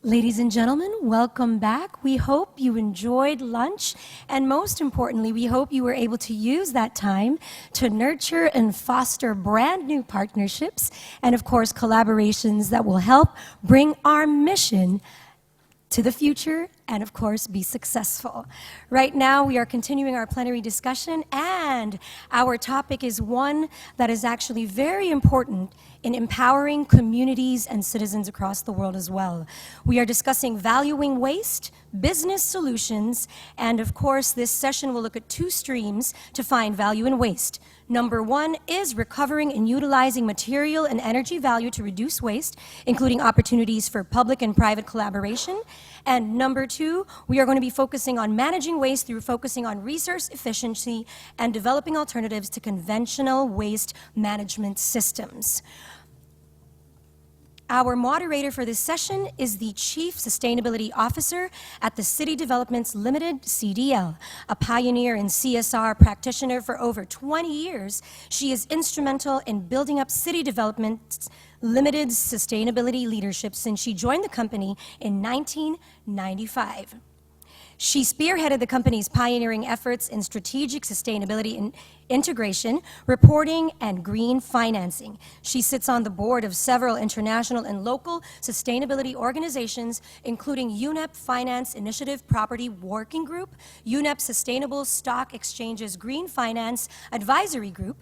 Ladies and gentlemen, welcome back. We hope you enjoyed lunch, and most importantly, we hope you were able to use that time to nurture and foster brand new partnerships and, of course, collaborations that will help bring our mission to the future and, of course, be successful. Right now, we are continuing our plenary discussion, and our topic is one that is actually very important in empowering communities and citizens across the world as well. We are discussing valuing waste, business solutions, and of course, this session will look at two streams to find value in waste. Number one is recovering and utilizing material and energy value to reduce waste, including opportunities for public and private collaboration. And number two, we are going to be focusing on managing waste through focusing on resource efficiency and developing alternatives to conventional waste management systems. Our moderator for this session is the Chief Sustainability Officer at the City Developments Limited, CDL. A pioneer in CSR practitioner for over 20 years, she is instrumental in building up City Developments Limited's sustainability leadership since she joined the company in 1995. She spearheaded the company's pioneering efforts in strategic sustainability integration, reporting, and green financing. She sits on the board of several international and local sustainability organizations, including UNEP Finance Initiative Property Working Group, UNEP Sustainable Stock Exchanges Green Finance Advisory Group,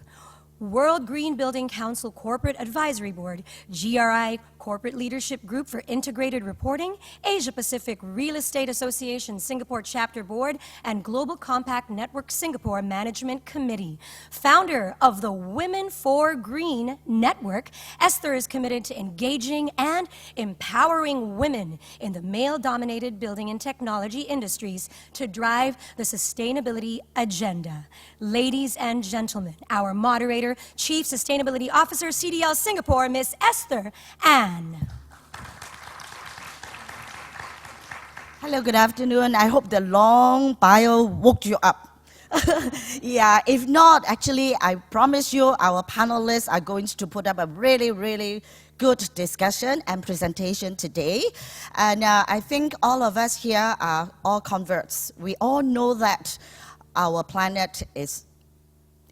World Green Building Council Corporate Advisory Board, GRI Corporate Leadership Group for Integrated Reporting, Asia Pacific Real Estate Association Singapore Chapter Board, and Global Compact Network Singapore Management Committee. Founder of the Women for Green Network, Esther is committed to engaging and empowering women in the male-dominated building and technology industries to drive the sustainability agenda. Ladies and gentlemen, our moderator, Chief Sustainability Officer, CDL Singapore, Miss Esther Ann. Hello, good afternoon. I hope the long bio woke you up. Yeah, if not, actually, I promise you our panelists are going to put up a really good discussion and presentation today. And I think all of us here are all converts. We all know that our planet is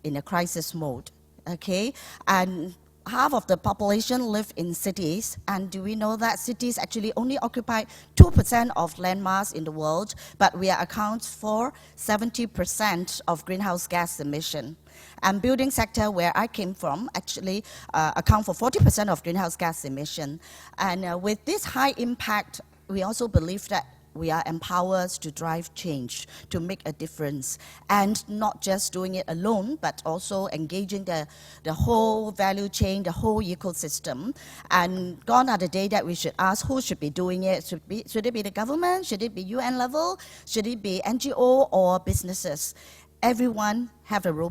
in a crisis mode. Okay, and half of the population live in cities, and do we know that cities actually only occupy 2% of land mass in the world, but we account for 70% of greenhouse gas emission. And building sector, where I came from, actually account for 40% of greenhouse gas emission. And with this high impact, we also believe that we are empowered to drive change, to make a difference, and not just doing it alone, but also engaging the whole value chain, the whole ecosystem. And gone are the days that we should ask who should be doing it. Should it be the government? Should it be UN level? Should it be NGO or businesses? Everyone has a role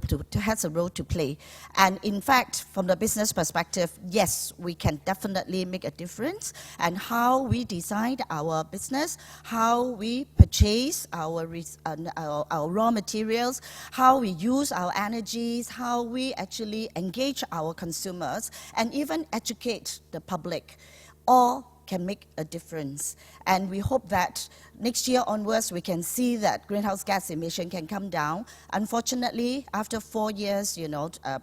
to play. And in fact, from the business perspective, yes, we can definitely make a difference. And how we design our business, how we purchase our raw materials, how we use our energies, how we actually engage our consumers, and even educate the public, all can make a difference. And we hope that next year onwards, we can see that greenhouse gas emission can come down. Unfortunately, after 4 years,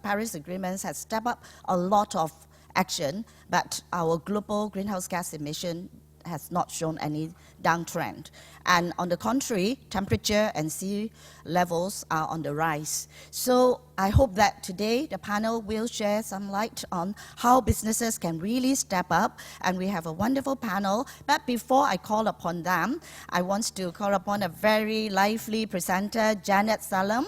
Paris Agreement has stepped up a lot of action, but our global greenhouse gas emission has not shown any downtrend. And on the contrary, temperature and sea levels are on the rise. So I hope that today the panel will share some light on how businesses can really step up, and we have a wonderful panel. But before I call upon them, I want to call upon a very lively presenter, Janet Salam,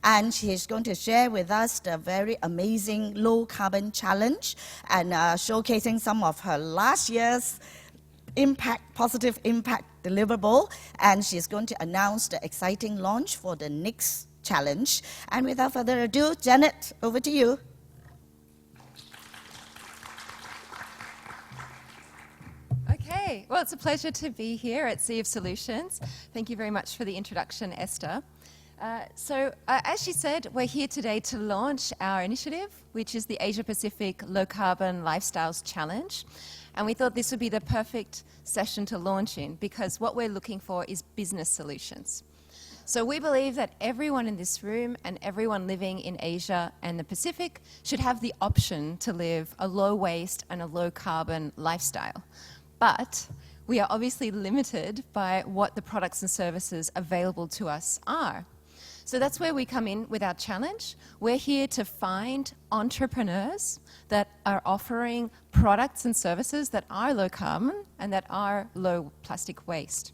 and she's going to share with us the very amazing low carbon challenge and showcasing some of her last year's positive impact deliverable, and she's going to announce the exciting launch for the next challenge. And without further ado, Janet, over to you. Okay, well, it's a pleasure to be here at Sea of Solutions. Thank you very much for the introduction, Esther. As she said, we're here today to launch our initiative, which is the Asia Pacific Low Carbon Lifestyles Challenge. And we thought this would be the perfect session to launch in because what we're looking for is business solutions. So we believe that everyone in this room and everyone living in Asia and the Pacific should have the option to live a low waste and a low carbon lifestyle. But we are obviously limited by what the products and services available to us are. So that's where we come in with our challenge. We're here to find entrepreneurs that are offering products and services that are low carbon and that are low plastic waste.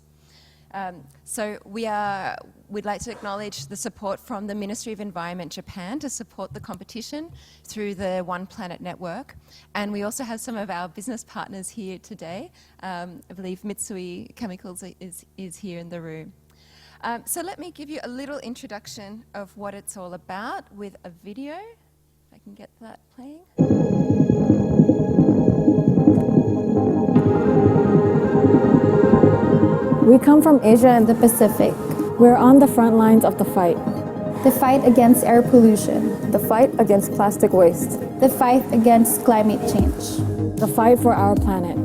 We'd like to acknowledge the support from the Ministry of Environment Japan to support the competition through the One Planet Network. And we also have some of our business partners here today. I believe Mitsui Chemicals is here in the room. So let me give you a little introduction of what it's all about with a video. If I can get that playing. We come from Asia and the Pacific. We're on the front lines of the fight. The fight against air pollution. The fight against plastic waste. The fight against climate change. The fight for our planet.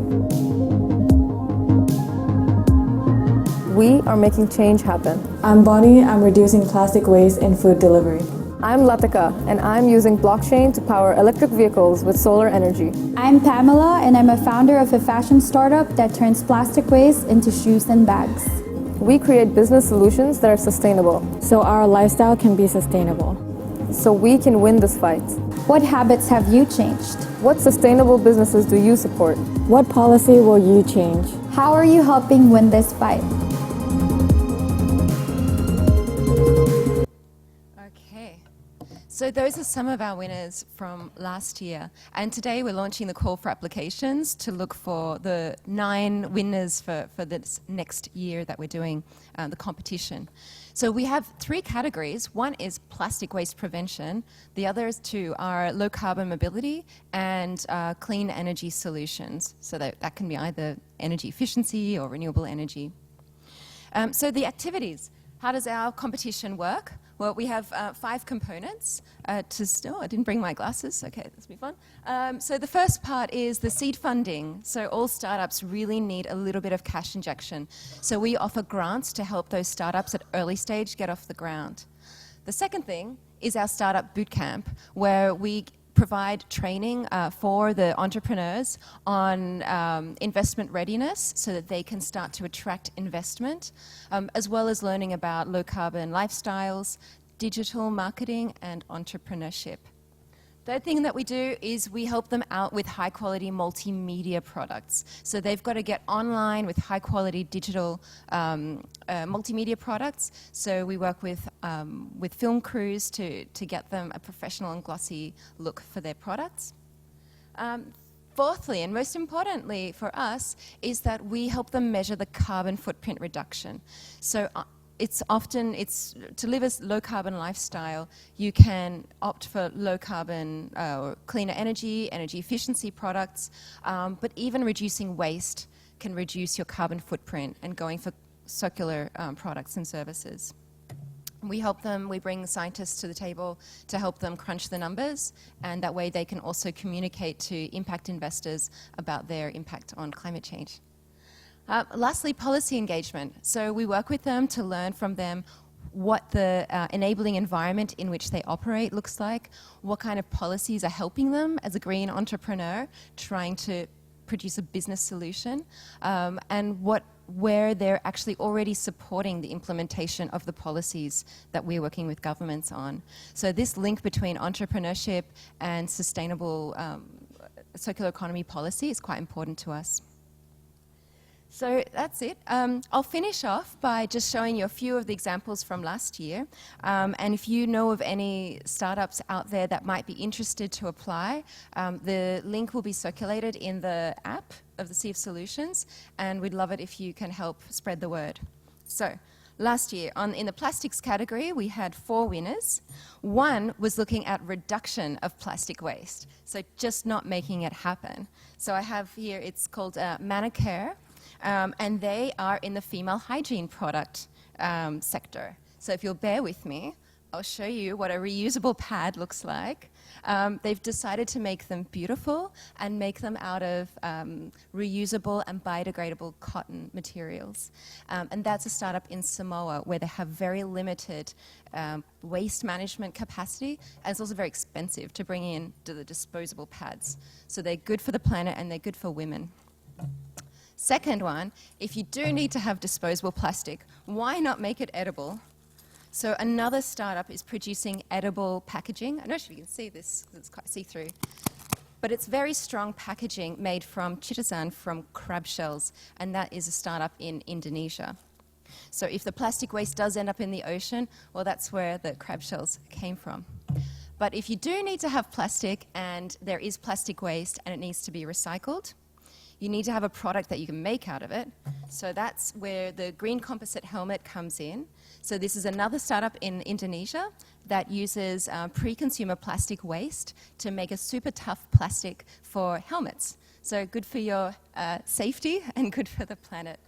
We are making change happen. I'm Bonnie. I'm reducing plastic waste in food delivery. I'm Latika, and I'm using blockchain to power electric vehicles with solar energy. I'm Pamela, and I'm a founder of a fashion startup that turns plastic waste into shoes and bags. We create business solutions that are sustainable, so our lifestyle can be sustainable. So we can win this fight. What habits have you changed? What sustainable businesses do you support? What policy will you change? How are you helping win this fight? So those are some of our winners from last year. And today we're launching the call for applications to look for the 9 winners for this next year that we're doing the competition. So we have 3 categories. One is plastic waste prevention. The others 2 are low carbon mobility and clean energy solutions. So that can be either energy efficiency or renewable energy. So the activities. How does our competition work? Well, we have 5 components. I didn't bring my glasses. Okay, this will be fun. So the first part is the seed funding. So all startups really need a little bit of cash injection. So we offer grants to help those startups at early stage get off the ground. The second thing is our startup bootcamp, where we provide training for the entrepreneurs on investment readiness so that they can start to attract investment, as well as learning about low carbon lifestyles, digital marketing, and entrepreneurship. Third thing that we do is we help them out with high quality multimedia products. So they've got to get online with high quality digital multimedia products. So we work with film crews to get them a professional and glossy look for their products. Fourthly, and most importantly for us, is that we help them measure the carbon footprint reduction. So to live a low carbon lifestyle, you can opt for low carbon or cleaner energy efficiency products, but even reducing waste can reduce your carbon footprint and going for circular products and services. We bring scientists to the table to help them crunch the numbers, and that way they can also communicate to impact investors about their impact on climate change. Lastly, policy engagement. So we work with them to learn from them what the enabling environment in which they operate looks like, what kind of policies are helping them as a green entrepreneur trying to produce a business solution, and where they're actually already supporting the implementation of the policies that we're working with governments on. So this link between entrepreneurship and sustainable circular economy policy is quite important to us. So that's it. I'll finish off by just showing you a few of the examples from last year. And if you know of any startups out there that might be interested to apply, the link will be circulated in the app of the Sea of Solutions, and we'd love it if you can help spread the word. So last year, in the plastics category, we had 4 winners. One was looking at reduction of plastic waste, so just not making it happen. So I have here, it's called Manicare. And they are in the female hygiene product sector. So if you'll bear with me, I'll show you what a reusable pad looks like. They've decided to make them beautiful and make them out of reusable and biodegradable cotton materials. And that's a startup in Samoa where they have very limited waste management capacity, and it's also very expensive to bring in the disposable pads. So they're good for the planet and they're good for women. Second one, if you do need to have disposable plastic, why not make it edible? So another startup is producing edible packaging. I don't know if you can see this, it's quite see-through. But it's very strong packaging made from chitosan, from crab shells, and that is a startup in Indonesia. So if the plastic waste does end up in the ocean, well, that's where the crab shells came from. But if you do need to have plastic and there is plastic waste and it needs to be recycled, you need to have a product that you can make out of it. So that's where the green composite helmet comes in. So this is another startup in Indonesia that uses pre-consumer plastic waste to make a super tough plastic for helmets. So good for your safety and good for the planet.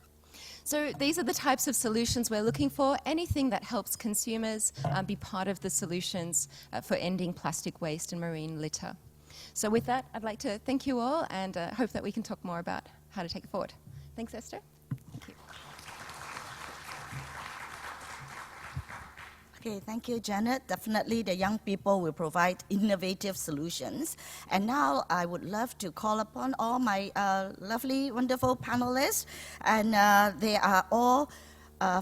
So these are the types of solutions we're looking for, anything that helps consumers be part of the solutions for ending plastic waste and marine litter. So with that, I'd like to thank you all and hope that we can talk more about how to take it forward. Thanks, Esther. Thank you. Okay, thank you, Janet. Definitely the young people will provide innovative solutions. And now I would love to call upon all my lovely, wonderful panelists. And they are all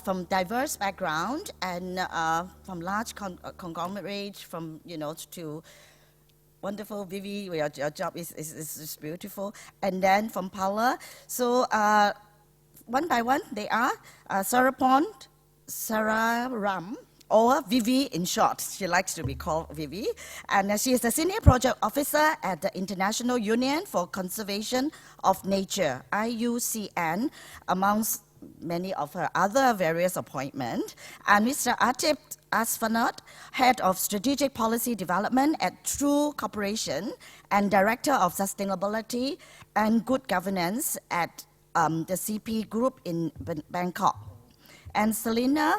from diverse background and from large conglomerates, from, to wonderful Vivi, your job is beautiful. And then from Paula. So one by one, they are Sarah Ram, or Vivi in short. She likes to be called Vivi. And she is the Senior Project Officer at the International Union for Conservation of Nature, IUCN, amongst many of her other various appointments. And Mr. Atif Asfanat, Head of Strategic Policy Development at True Corporation and Director of Sustainability and Good Governance at the CP Group in Bangkok. And Selina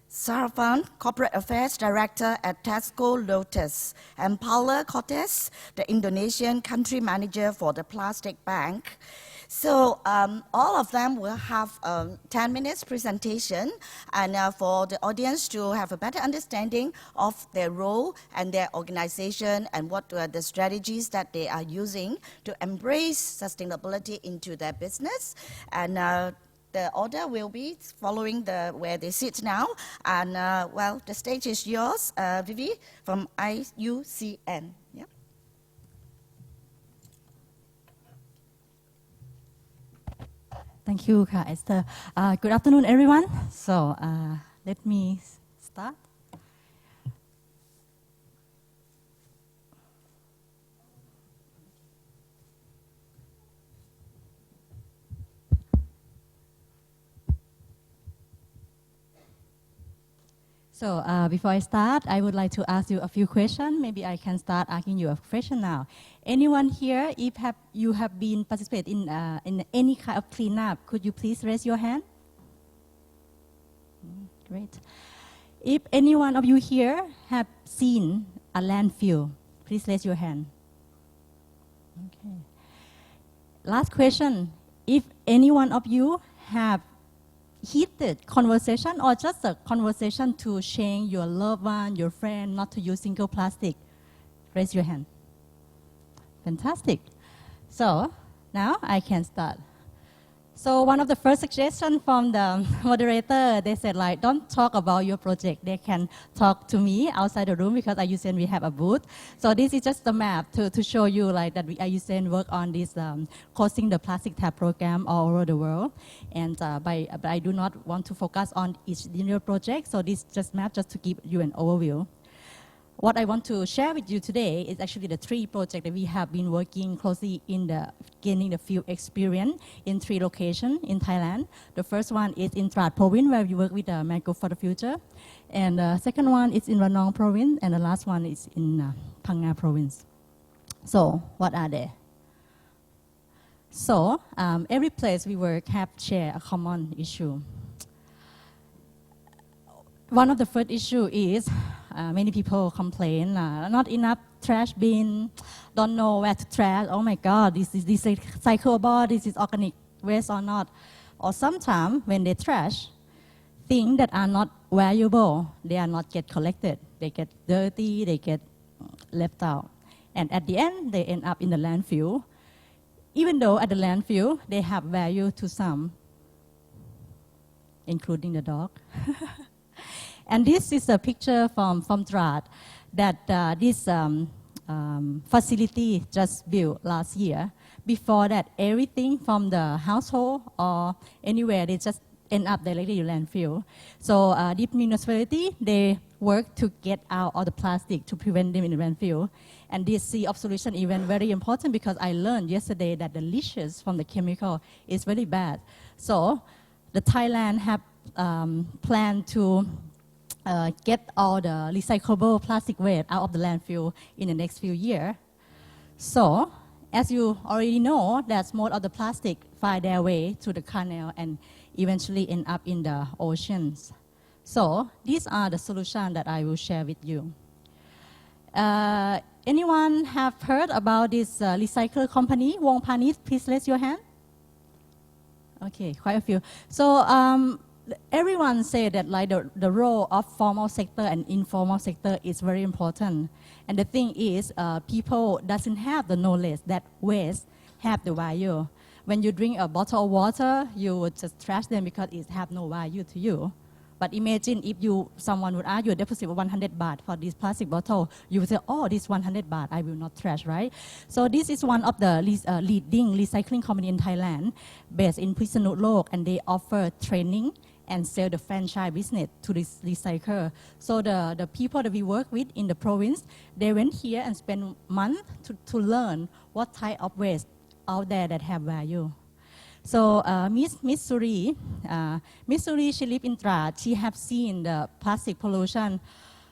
Sarafan, Corporate Affairs Director at Tesco Lotus, and Paula Cortes, the Indonesian Country Manager for the Plastic Bank. So all of them will have 10 minutes presentation, and for the audience to have a better understanding of their role and their organization and what are the strategies that they are using to embrace sustainability into their business. And the order will be following where they sit now. And well, the stage is yours, Vivi, from IUCN. Yeah. Thank you, Esther. Good afternoon, everyone. So let me start. So before I start, I would like to ask you a few questions. Maybe I can start asking you a question now. Anyone here, if you have been participating in any kind of cleanup, could you please raise your hand? Great. If any one of you here have seen a landfill, please raise your hand. Okay. Last question. If any one of you have heated conversation or just a conversation to change your loved one, your friend, not to use single plastic, raise your hand. Fantastic. So now I can start. So one of the first suggestions from the moderator, they said like, don't talk about your project. They can talk to me outside the room because at IUCN we have a booth. So this is just the map to show you like that we at IUCN work on this closing the plastic tap program all over the world. And but I do not want to focus on each individual project. So this just map just to give you an overview. What I want to share with you today is actually the 3 projects that we have been working closely in gaining the field experience in 3 locations in Thailand. The first one is in Trat province where we work with Mangrove for the Future. And the second one is in Ranong province, and the last one is in Phang Nga province. So what are they? So every place we work have share a common issue. one of the first issue is many people complain not enough trash bin, don't know where to trash. Oh my God, this is recyclable, this is organic waste or not. Or sometimes when they trash, things that are not valuable, they are not get collected. They get dirty, they get left out. And at the end, they end up in the landfill. Even though at the landfill, they have value to some, including the dog. And this is a picture from Trat that this facility just built last year. Before that, everything from the household or anywhere, they just end up directly in landfill. So the municipality, they work to get out all the plastic to prevent them in the landfill. And this sea of solution event very important because I learned yesterday that the leaches from the chemical is very bad. So the Thailand have planned to get all the recyclable plastic waste out of the landfill in the next few years. So, as you already know, that most of the plastic find their way to the canal and eventually end up in the oceans. So, these are the solutions that I will share with you. Anyone have heard about this recycle company, Wong Panit? Please raise your hand. Okay, quite a few. So, everyone say that like the role of formal sector and informal sector is very important. And the thing is, people doesn't have the knowledge that waste have the value. When you drink a bottle of water, you would just trash them because it have no value to you. But imagine if someone would ask you a deposit of 100 baht for this plastic bottle, you would say, oh, this 100 baht, I will not trash, right? So this is one of the leading recycling company in Thailand, based in Phitsanulok, and they offer training and sell the franchise business to this recycler. So the people that we work with in the province, they went here and spent months to learn what type of waste out there that have value. So Miss Suri, she lives in Trat. She have seen the plastic pollution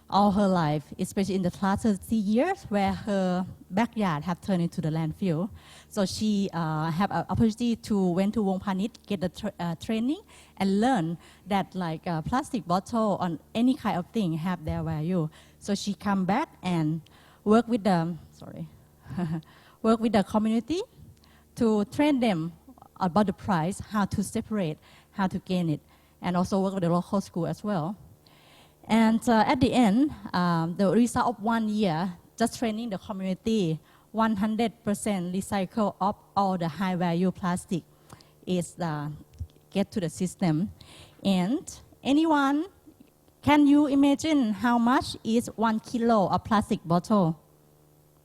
all her life, especially in the last 30 years where her backyard have turned into the landfill. So she have an opportunity to went to Wong Panit, get the training and learn that like plastic bottle on any kind of thing have their value. So she come back and work with the, work with the community to train them about the price, how to separate, how to gain it, and also work with the local school as well. And at the end, the result of 1 year, just training the community, 100% recycle of all the high-value plastic is get to the system. And anyone, can you imagine how much is 1 kilo of plastic bottle?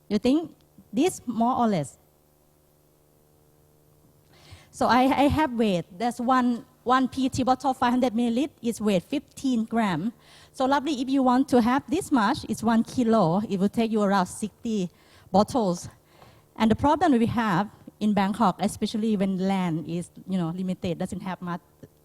You think this more or less? So I have weight. That's one PET bottle, 500 milliliters, is weight 15 grams. So lovely, if you want to have this much, it's 1 kilo. It will take you around 60 bottles. And the problem we have in Bangkok, especially when land is limited, doesn't have much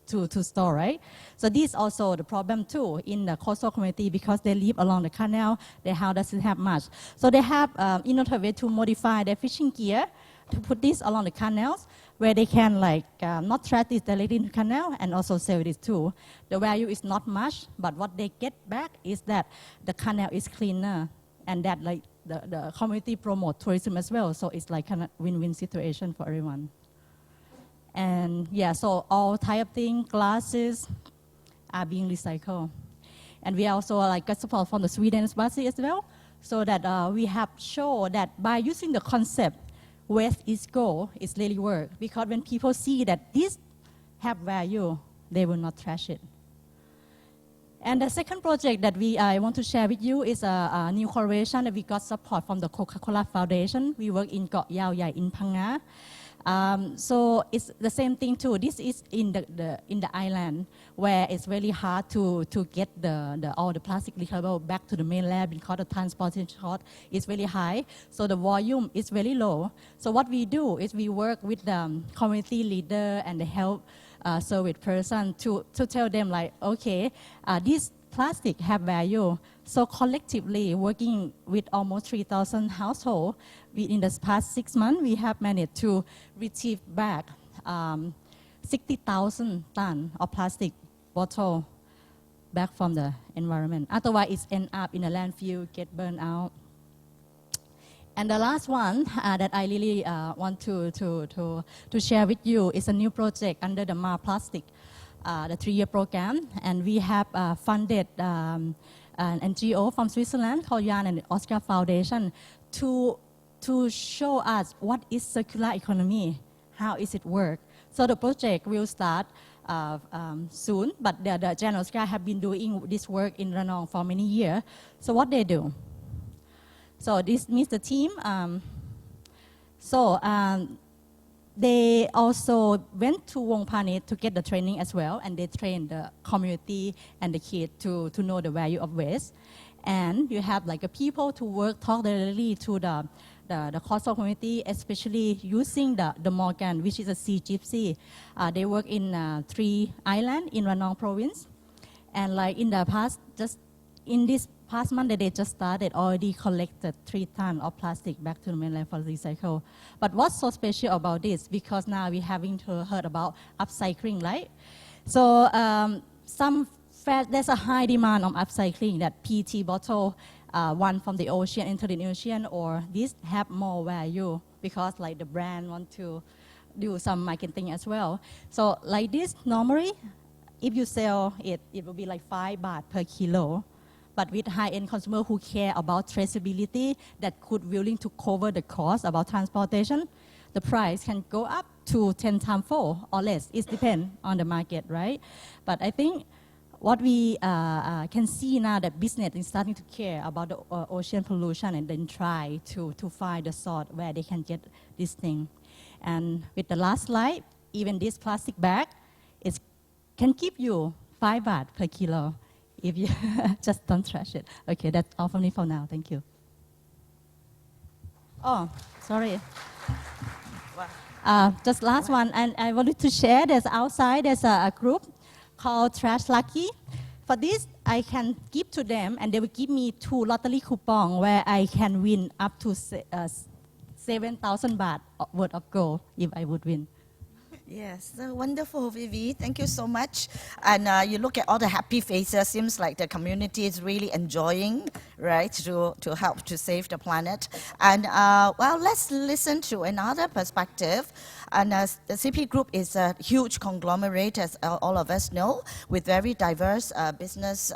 to store, right? So this is also the problem too in the coastal community because they live along the canal, their house doesn't have much. So they have innovative way to modify their fishing gear to put this along the canals where they can not trash this directly in the canal and also sell it too. The value is not much, but what they get back is that the canal is cleaner and that the community promote tourism as well. So it's like kind of win-win situation for everyone. And yeah, so all type of things, glasses are being recycled. And we also got support from the Sweden Embassy as well, so that we have shown that by using the concept waste is gold, it's really work. Because when people see that this have value, they will not trash it. And the second project that I want to share with you is a new collaboration that we got support from the Coca-Cola Foundation. We work in Koh Yao Yai in Phang Nga. So it's the same thing too. This is in the island where it's really hard to get all the plastic recyclable back to the mainland because the transportation cost is really high. So the volume is very low. So what we do is we work with the community leader and the health service person to tell them okay, this plastic have value. So collectively, working with almost 3,000 households, in the past 6 months, we have managed to retrieve back 60,000 tons of plastic bottle back from the environment. Otherwise, it ends up in a landfill, get burned out. And the last one that I really want to share with you is a new project under the MAR Plastic, the 3-year program. And we have funded an NGO from Switzerland called Jan and Oscar Foundation to show us what is circular economy, how is it work. So the project will start soon, but the Jan and Oscar have been doing this work in Ranong for many years. So what they do? So this means the team. They also went to Wong Panit to get the training as well, and they train the community and the kids to know the value of waste. And you have like a people to work, talk directly to the coastal community, especially using the Morgan, which is a sea gypsy. They work in 3 islands in Ranong province. And like in the past, just in this past month that they just started, already collected 3 tons of plastic back to the mainland for recycle. But what's so special about this? Because now we're having heard about upcycling, right? So there's a high demand on upcycling, that PET bottle, one from the ocean into the ocean, or this have more value because like the brand want to do some marketing as well. So like this, normally, if you sell it, it will be like 5 baht per kilo. But with high-end consumer who care about traceability, that could willing to cover the cost about transportation, the price can go up to 10 times 4 or less. It depends on the market, right? But I think what we can see now that business is starting to care about the ocean pollution and then try to find the source where they can get this thing. And with the last slide, even this plastic bag can give you 5 baht per kilo. If you just don't trash it. Okay, that's all from me for now. Thank you. Oh, sorry. Just last one, and I wanted to share. There's a group called Trash Lucky. For this, I can give to them, and they will give me 2 lottery coupons where I can win up to 7,000 baht worth of gold if I would win. Yes, so wonderful, Vivi. Thank you so much. And you look at all the happy faces. Seems like the community is really enjoying, right, to help to save the planet. And well, let's listen to another perspective. And the CP Group is a huge conglomerate, as all of us know, with very diverse business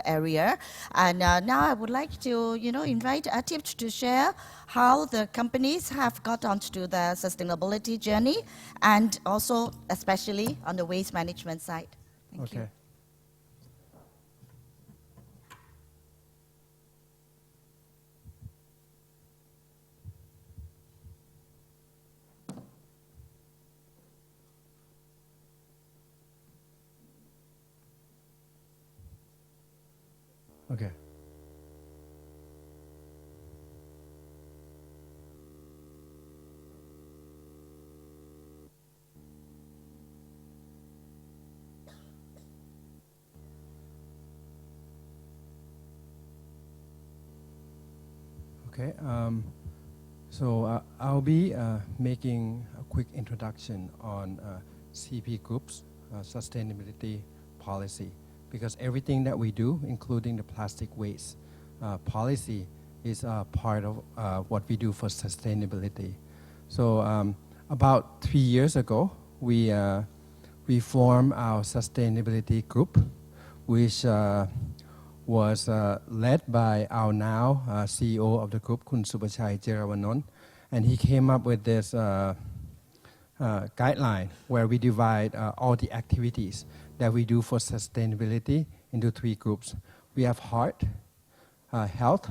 area. And now I would like to, invite Atip to share how the companies have got onto the sustainability journey, and also especially on the waste management side. Thank you. Okay. Okay, so I'll be making a quick introduction on CP Group's sustainability policy, because everything that we do, including the plastic waste policy, is part of what we do for sustainability. So about 3 years ago, we formed our sustainability group, which was led by our now CEO of the group, Kun Subachai Jerawanon, and he came up with this guideline where we divide all the activities that we do for sustainability into 3 groups. We have heart, health,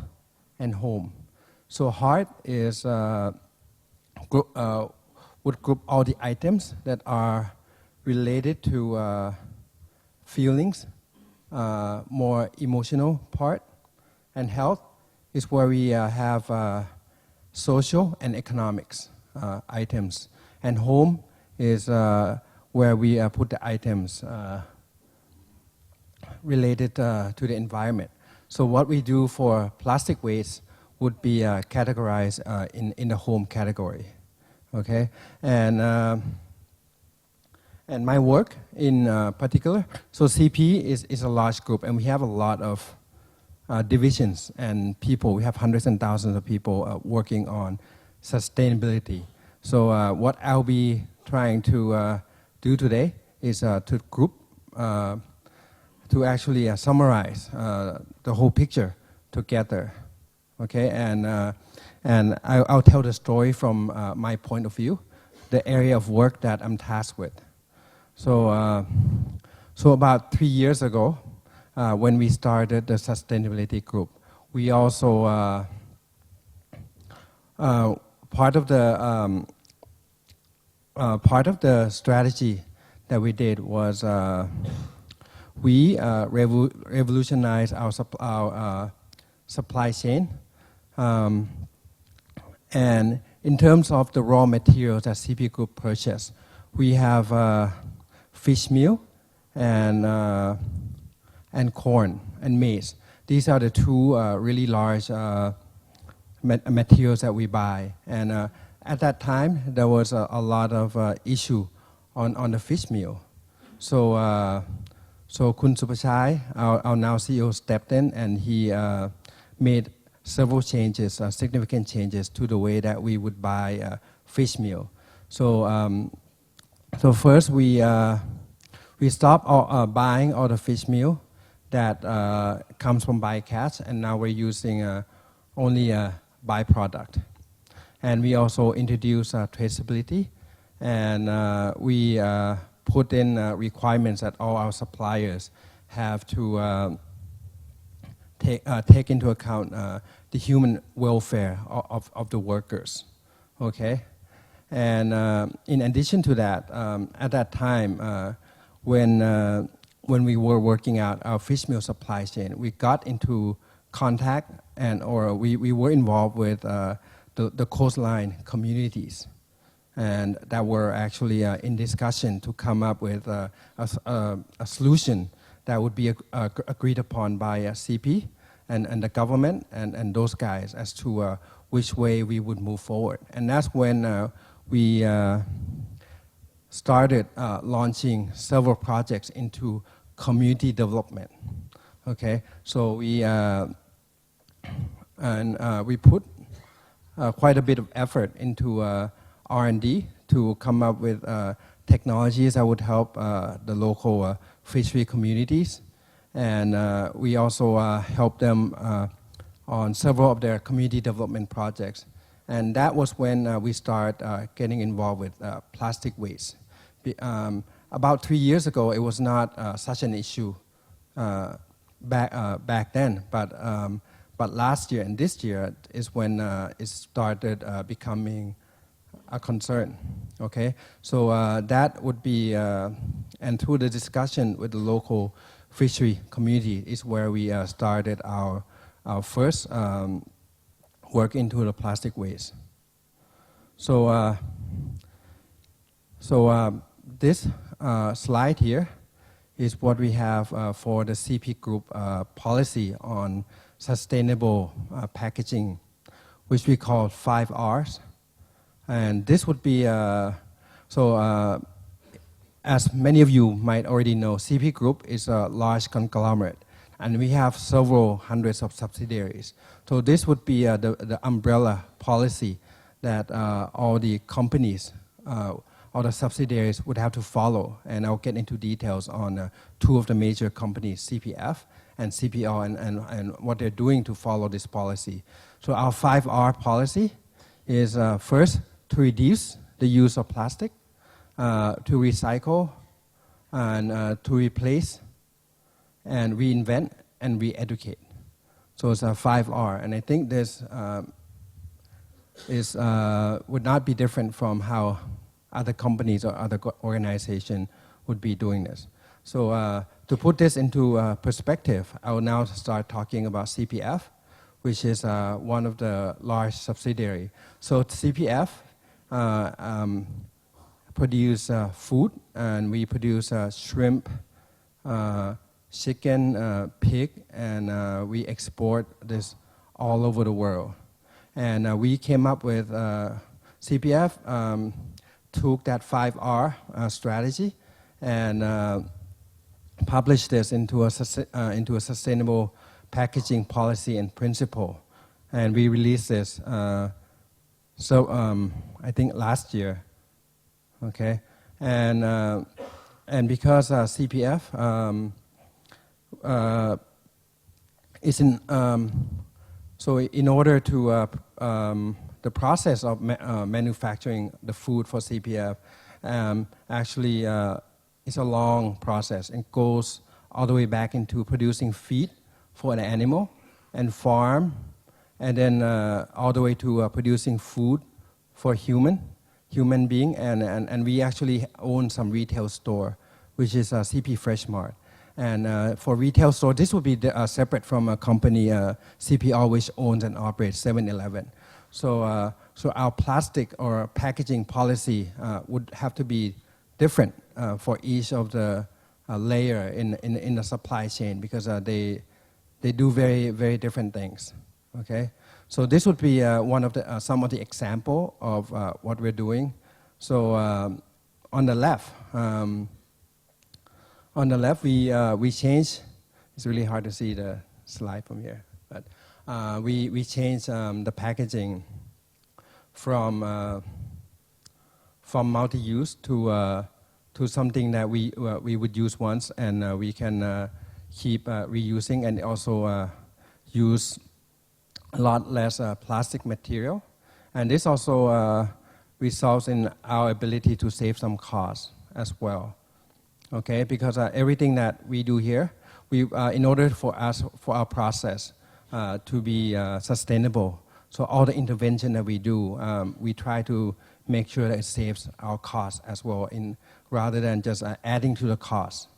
and home. So heart is would group all the items that are related to feelings, more emotional part, and health is where we have social and economics items, and home is where we put the items related to the environment. So what we do for plastic waste would be categorized in the home category, okay? And and my work in particular. So CP is a large group, and we have a lot of divisions and people. We have hundreds and thousands of people working on sustainability. So what I'll be trying to do today is to group, to actually summarize the whole picture together, okay? And I'll tell the story from my point of view, the area of work that I'm tasked with. So, so about 3 years ago, when we started the sustainability group, we also part of the strategy that we did was we revolutionized our supply chain, and in terms of the raw materials that CP Group purchased, we have fish meal and corn and maize. These are the two really large materials that we buy. And at that time, there was a lot of issue on the fish meal. So, so Kun Supachai, our now CEO, stepped in, and he made several changes, significant changes to the way that we would buy fish meal. So, so first we stopped buying all the fish meal that comes from bycatch, and now we're using only a byproduct. And we also introduced traceability, and we put in requirements that all our suppliers have to take into account the human welfare of the workers, okay? And in addition to that, at that time, when we were working out our fish meal supply chain, we got into contact or we were involved with the coastline communities, and that were actually in discussion to come up with a solution that would be agreed upon by CP and the government and those guys as to which way we would move forward. And that's when we started launching several projects into community development. Okay, so we put quite a bit of effort into R&D to come up with technologies that would help the local fishery communities, and we also helped them on several of their community development projects. And that was when we started getting involved with plastic waste. About 3 years ago, it was not such an issue back then, but last year and this year is when it started becoming a concern. Okay, so that would be, and through the discussion with the local fishery community is where we started our first work into the plastic waste. So, this slide here is what we have for the CP Group policy on sustainable packaging, which we call 5 R's. And this would be, as many of you might already know, CP Group is a large conglomerate, and we have several hundreds of subsidiaries. So this would be the umbrella policy that all the companies, all the subsidiaries would have to follow. And I'll get into details on 2 of the major companies, CPF and CPL, and what they're doing to follow this policy. So our 5R policy is first, to reduce the use of plastic, to recycle, and to replace, and reinvent, and re-educate. So it's a 5R, and I think this would not be different from how other companies or other organizations would be doing this. So to put this into perspective, I will now start talking about CPF, which is one of the large subsidiaries. So CPF produce food, and we produce shrimp, chicken, pig, and we export this all over the world. And we came up with CPF, took that 5R strategy and publish this into a sustainable packaging policy and principle. And we released this, I think last year, okay? And because CPF is in, so in order to, the process of manufacturing the food for CPF actually is a long process and goes all the way back into producing feed for an animal and farm, and then all the way to producing food for human being, and we actually own some retail store, which is CP Fresh Mart. And for retail store, this would be separate from a company, CPR, which owns and operates 7-Eleven. So, so our plastic or packaging policy would have to be different for each of the layer in the supply chain, because they do very, very different things. Okay, so this would be one of the some of the example of what we're doing. So on the left, we change. It's really hard to see the slide from here, but we changed the packaging from multi-use to something that we would use once, and we can keep reusing, and also use a lot less plastic material. And this also results in our ability to save some costs as well. Okay, because everything that we do here, in order for our process to be sustainable, so all the intervention that we do, we try to make sure that it saves our costs as well, rather than just adding to the cost.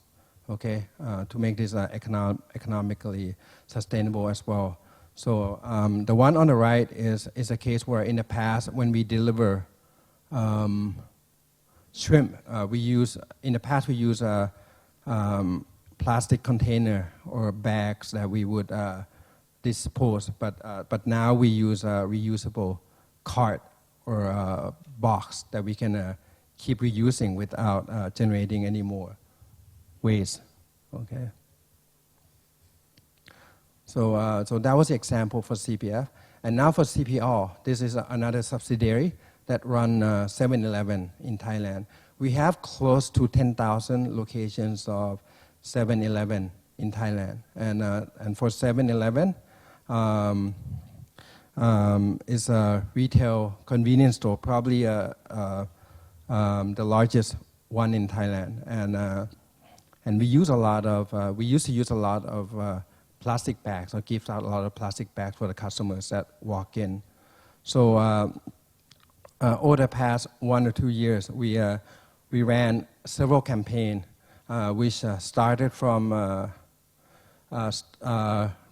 Okay, to make this economically sustainable as well. So the one on the right is a case where in the past, when we deliver shrimp, we use a plastic container or bags that we would dispose, but now we use a reusable cart or a box that we can keep reusing without generating any more waste. Okay. So that was the example for CPF. And now for CPR, this is another subsidiary that run 7-Eleven in Thailand. We have close to 10,000 locations of 7-Eleven in Thailand. And for 7-Eleven, is a retail convenience store, probably the largest one in Thailand. And we use a lot of, we used to use a lot of plastic bags, or give out a lot of plastic bags for the customers that walk in. So over the past 1 or 2 years, we ran several campaigns, which started from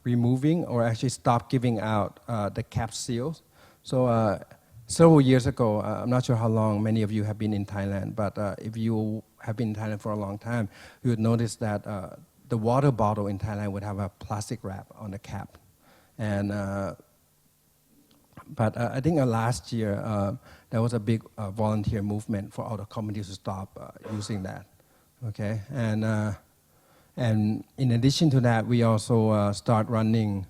removing or actually stop giving out the capsules. So several years ago, I'm not sure how long many of you have been in Thailand, but if you have been in Thailand for a long time, you would notice that the water bottle in Thailand would have a plastic wrap on the cap. And but I think last year there was a big volunteer movement for all the communities to stop using that. Okay, and in addition to that, we also start running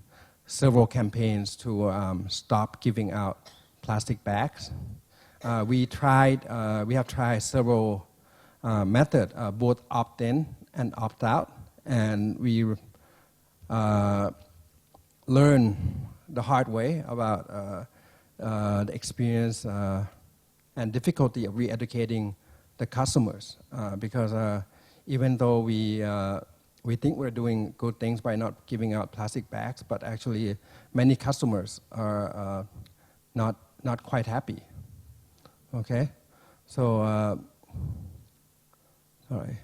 several campaigns to stop giving out plastic bags. We have tried several methods, both opt-in and opt-out, and we learn the hard way about the experience and difficulty of re-educating the customers, because even though we think we're doing good things by not giving out plastic bags, but actually many customers are not quite happy. Okay, so sorry.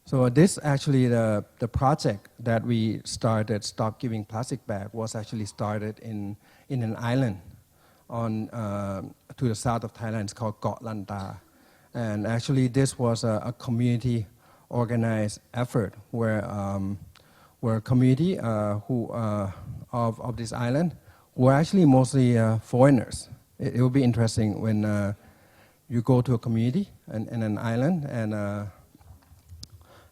So this actually, the project that we started, Stop Giving Plastic Bag, was actually started in an island on to the south of Thailand. It's called Got Lanta. And actually this was a community organized effort where community of this island were actually mostly foreigners. It will be interesting when you go to a community and an island,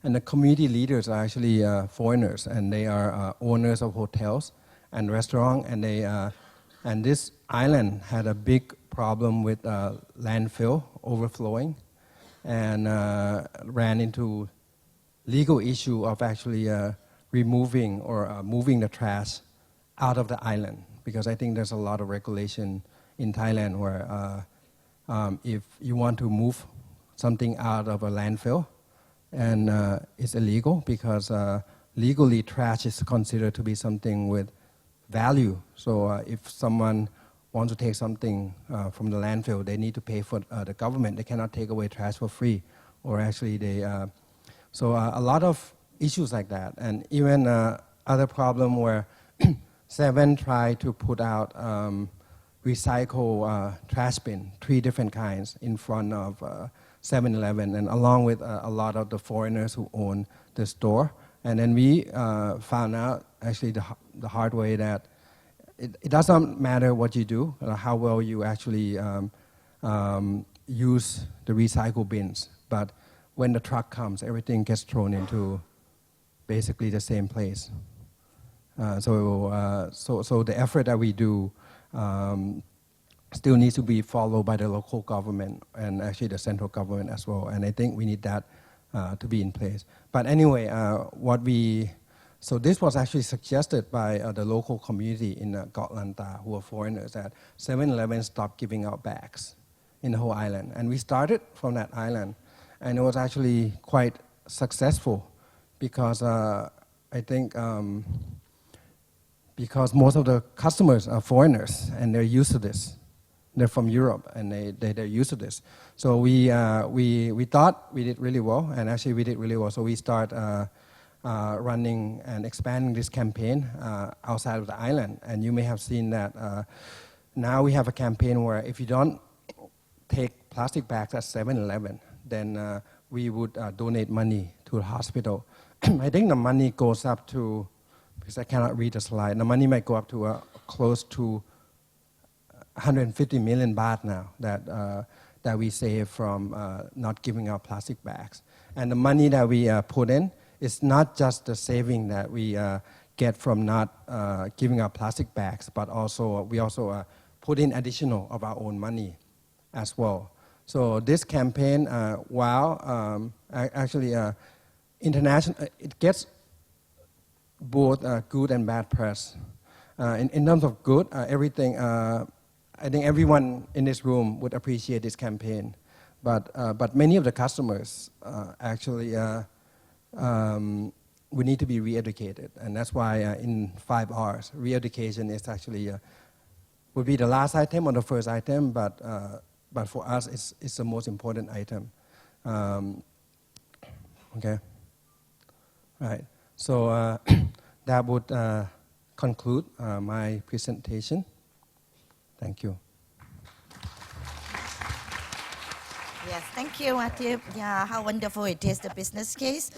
and the community leaders are actually foreigners, and they are owners of hotels and restaurants, and this island had a big problem with landfill overflowing, and ran into legal issue of actually removing or moving the trash out of the island, because I think there's a lot of regulation in Thailand where if you want to move something out of a landfill, and it's illegal because legally trash is considered to be something with value. So if someone wants to take something from the landfill, they need to pay for the government. They cannot take away trash for free, or actually they. So a lot of issues like that, and even other problem where Seven tried to put out recycle trash bin, 3 different kinds in front of 7-Eleven, and along with a lot of the foreigners who own the store. And then we found out actually the hard way that it doesn't matter what you do, how well you actually use the recycle bins, but when the truck comes, everything gets thrown into basically the same place. So the effort that we do still needs to be followed by the local government and actually the central government as well. And I think we need that to be in place. But anyway, so this was actually suggested by the local community in Got Lanta, who are foreigners, that 7-Eleven stopped giving out bags in the whole island. And we started from that island, and it was actually quite successful because I think because most of the customers are foreigners and they're used to this. They're from Europe and they're used to this. So we thought we did really well, and actually we did really well. So we start running and expanding this campaign outside of the island. And you may have seen that now we have a campaign where if you don't take plastic bags at 7-Eleven, then we would donate money to the hospital. I think the money goes up to, because I cannot read the slide, the money might go up to close to 150 million baht now that we save from not giving out plastic bags. And the money that we put in is not just the saving that we get from not giving out plastic bags, but also we also put in additional of our own money as well. So this campaign, actually international, it gets both good and bad press. In terms of good, everything, I think everyone in this room would appreciate this campaign. But many of the customers actually, we need to be re-educated. And that's why in 5 R's, re-education is actually, would be the last item or the first item, but for us, it's the most important item. Okay. All right. So that would conclude my presentation. Thank you. Yes, thank you, Atip. Yeah, how wonderful it is, the business case.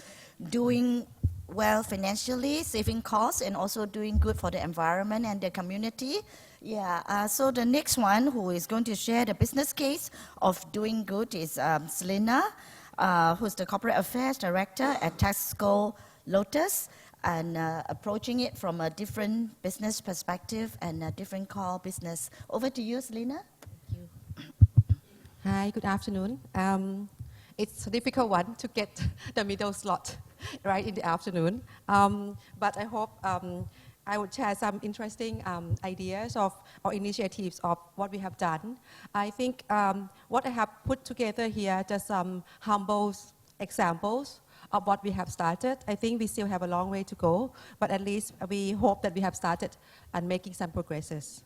Doing well financially, saving costs, and also doing good for the environment and the community. Yeah, so the next one who is going to share the business case of doing good is Selena, who's the Corporate Affairs Director at Taxco Lotus, and approaching it from a different business perspective and a different core business. Over to you, Selena. Thank you. Hi, good afternoon. It's a difficult one to get the middle slot right in the afternoon, but I hope I would share some interesting ideas of or initiatives of what we have done. I think what I have put together here just some humble examples of what we have started. I think we still have a long way to go, but at least we hope that we have started and making some progresses.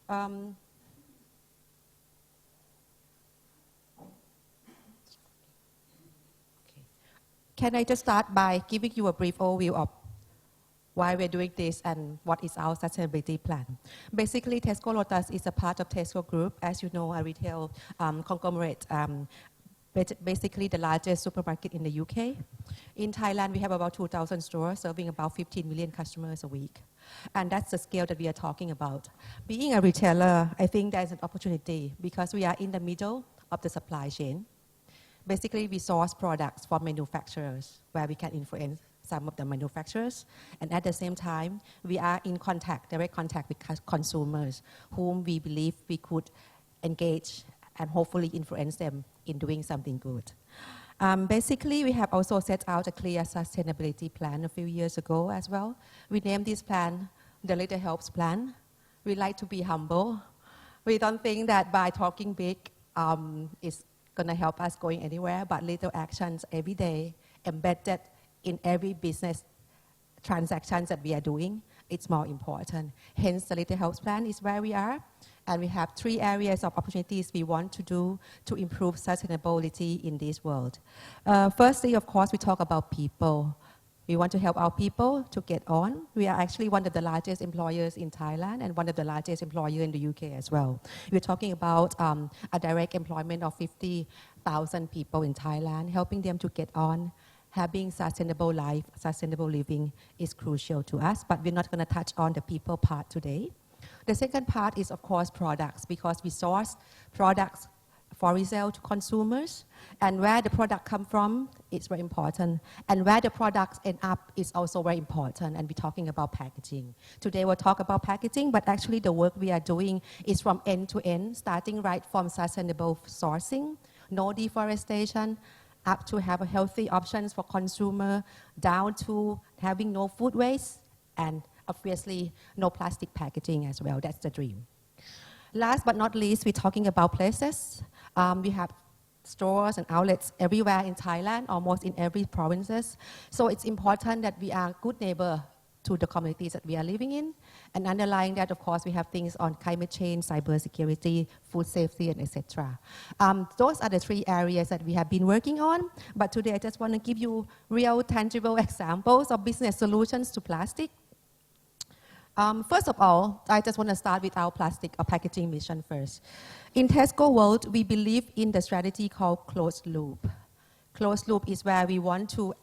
Can I just start by giving you a brief overview of why we're doing this and what is our sustainability plan? Basically, Tesco Lotus is a part of Tesco Group, as you know, a retail conglomerate, basically the largest supermarket in the UK. In Thailand, we have about 2,000 stores serving about 15 million customers a week. And that's the scale that we are talking about. Being a retailer, I think there's an opportunity because we are in the middle of the supply chain. Basically, we source products from manufacturers where we can influence some of the manufacturers. And at the same time, we are in contact, direct contact with consumers whom we believe we could engage and hopefully influence them in doing something good. Basically, we have also set out a clear sustainability plan a few years ago as well. We named this plan the Little Helps Plan. We like to be humble. We don't think that by talking big is going to help us going anywhere, but little actions every day embedded in every business transactions that we are doing, it's more important. Hence, the Little Helps Plan is where we are. And we have 3 areas of opportunities we want to do to improve sustainability in this world. Firstly, of course, we talk about people. We want to help our people to get on. We are actually one of the largest employers in Thailand and one of the largest employers in the UK as well. We're talking about a direct employment of 50,000 people in Thailand, helping them to get on. Having sustainable life, sustainable living is crucial to us, but we're not going to touch on the people part today. The second part is, of course, products, because we source products for resale to consumers, and where the product come from is very important, and where the products end up is also very important, and we're talking about packaging. Today we'll talk about packaging, but actually the work we are doing is from end to end, starting right from sustainable sourcing, no deforestation, up to have a healthy options for consumer, down to having no food waste, and obviously no plastic packaging as well. That's the dream. Last but not least, we're talking about places. We have stores and outlets everywhere in Thailand, almost in every provinces. So it's important that we are good neighbor to the communities that we are living in. And underlying that, of course, we have things on climate change, cybersecurity, food safety, and etc. Those are the 3 areas that we have been working on. But today, I just want to give you real, tangible examples of business solutions to plastic. First of all, I just want to start with our plastic or packaging mission first. In Tesco World, we believe in the strategy called closed loop. Closed loop is where we want to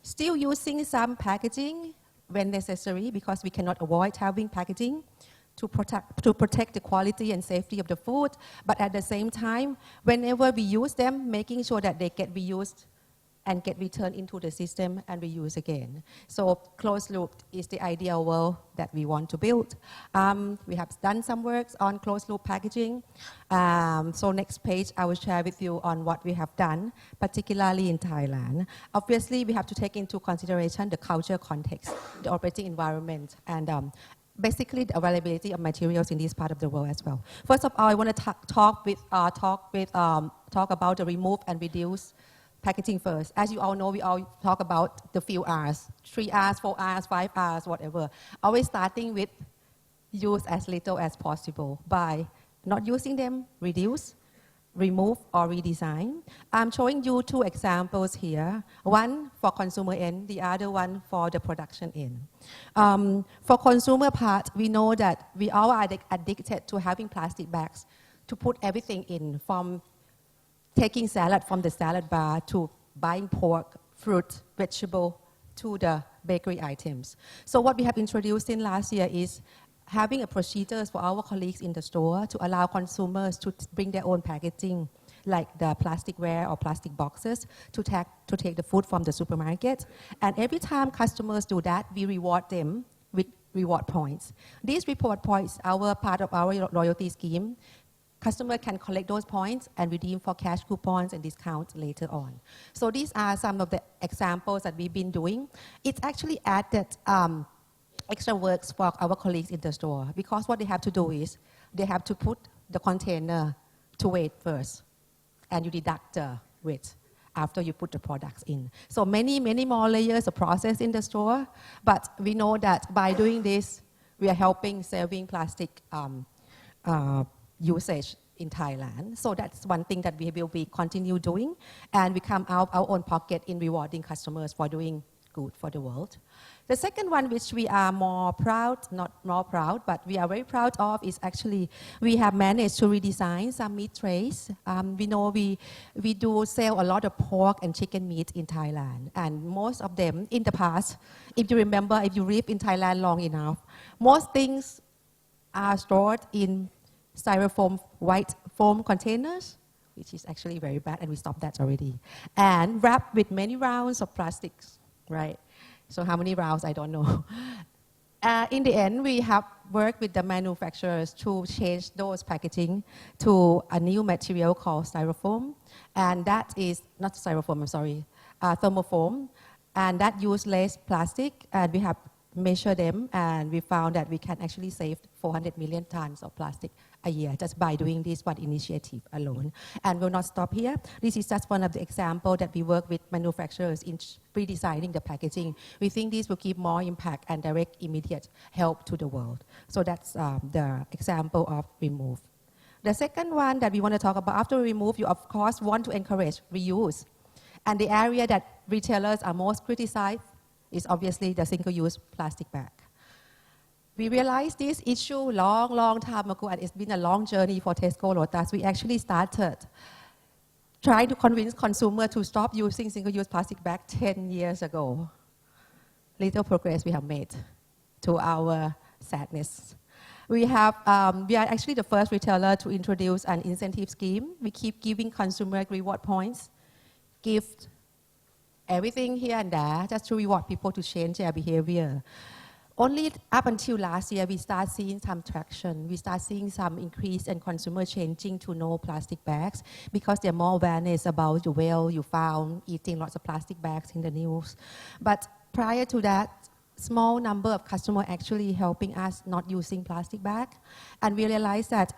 still using some packaging when necessary, because we cannot avoid having packaging to protect the quality and safety of the food, but at the same time, whenever we use them, making sure that they get reused and get returned into the system and reused again. So closed loop is the ideal world that we want to build. We have done some work on closed loop packaging. So next page, I will share with you on what we have done, particularly in Thailand. Obviously, we have to take into consideration the culture context, the operating environment, and basically the availability of materials in this part of the world as well. First of all, I want to talk about the remove and reduce packaging first. As you all know, we all talk about the few R's, 3 R's, 4 R's, 5 R's, whatever. Always starting with use as little as possible by not using them, reduce, remove, or redesign. I'm showing you 2 examples here. One for consumer end, the other one for the production end. For consumer part, we know that we all are addicted to having plastic bags to put everything in, from taking salad from the salad bar to buying pork, fruit, vegetable to the bakery items. So what we have introduced in last year is having a procedures for our colleagues in the store to allow consumers to bring their own packaging, like the plasticware or plastic boxes, to take the food from the supermarket. And every time customers do that, we reward them with reward points. These reward points are part of our loyalty scheme. Customer can collect those points and redeem for cash coupons and discounts later on. So these are some of the examples that we've been doing. It's actually added extra works for our colleagues in the store, because what they have to do is they have to put the container to weight first, and you deduct the weight after you put the products in. So many more layers of process in the store, but we know that by doing this, we are helping saving plastic usage in Thailand. So that's one thing that we will be continue doing, and we come out our own pocket in rewarding customers for doing good for the world. The second one, which we are more proud, not more proud, but we are very proud of, is actually we have managed to redesign some meat trays. We know we do sell a lot of pork and chicken meat in Thailand, and most of them in the past, if you remember, if you live in Thailand long enough, most things are stored in styrofoam white foam containers, which is actually very bad, and we stopped that already, and wrapped with many rounds of plastics, right? So how many rounds, I don't know. In the end, we have worked with the manufacturers to change those packaging to a new material called styrofoam. And that is, not styrofoam, I'm sorry, thermofoam. And that uses less plastic. And we have measured them, and we found that we can actually save 400 million tons of plastic a year just by doing this one initiative alone. And we'll not stop here. This is just one of the examples that we work with manufacturers in redesigning the packaging. We think this will give more impact and direct immediate help to the world. So that's the example of remove. The second one that we want to talk about, after remove, you of course want to encourage reuse. And the area that retailers are most criticized is obviously the single-use plastic bag. We realized this issue long time ago, and it's been a long journey for Tesco Lotus. We actually started trying to convince consumers to stop using single-use plastic bag 10 years ago. Little progress we have made, to our sadness. We are actually the first retailer to introduce an incentive scheme. We keep giving consumer reward points, gift, everything here and there, just to reward people to change their behavior. Only up until last year, we start seeing some traction. We start seeing some increase in consumer changing to no plastic bags because there's more awareness about you found eating lots of plastic bags in the news. But prior to that, small number of customers actually helping us not using plastic bag. And we realized that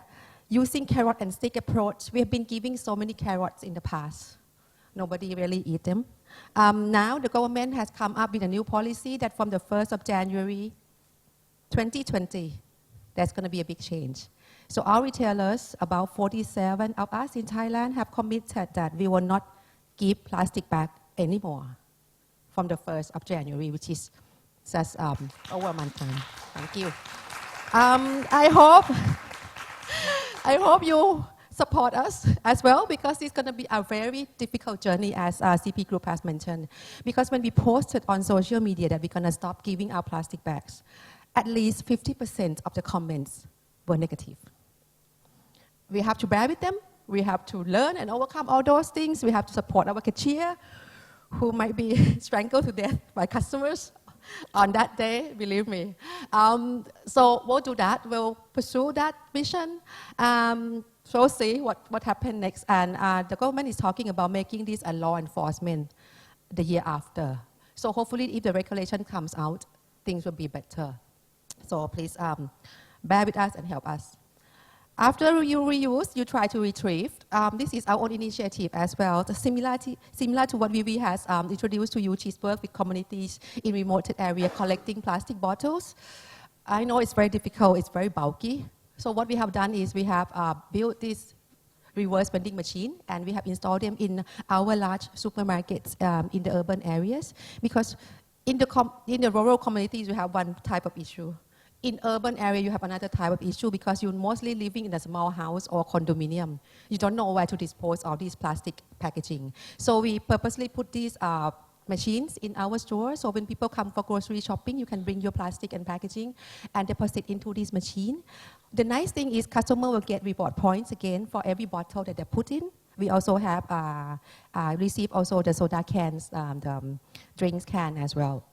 using carrot and stick approach, we have been giving so many carrots in the past. Nobody really eat them. Now the government has come up with a new policy that from the 1st of January 2020, there's going to be a big change. So our retailers, about 47 of us in Thailand, have committed that we will not give plastic bag anymore from the 1st of January, which is just over a month time. Thank you. I hope you support us as well, because it's going to be a very difficult journey, as CP Group has mentioned. Because when we posted on social media that we're going to stop giving out plastic bags, at least 50% of the comments were negative. We have to bear with them. We have to learn and overcome all those things. We have to support our cashier, who might be strangled to death by customers on that day, believe me. So we'll do that. We'll pursue that mission. So we'll see what happens next. And the government is talking about making this a law enforcement the year after. So hopefully if the regulation comes out, things will be better. So please bear with us and help us. After you reuse, you try to retrieve. This is our own initiative as well. Similar to what we has introduced to you, which is work with communities in remote areas collecting plastic bottles. I know it's very difficult, it's very bulky. So what we have done is we have built this reverse vending machine, and we have installed them in our large supermarkets in the urban areas. Because in the rural communities, you have one type of issue. In urban area, you have another type of issue because you're mostly living in a small house or condominium. You don't know where to dispose of this plastic packaging. So we purposely put these machines in our store. So when people come for grocery shopping, you can bring your plastic and packaging and deposit into this machine. The nice thing is customer will get reward points again for every bottle that they put in. We also have receive also the soda cans, the drinks can as well.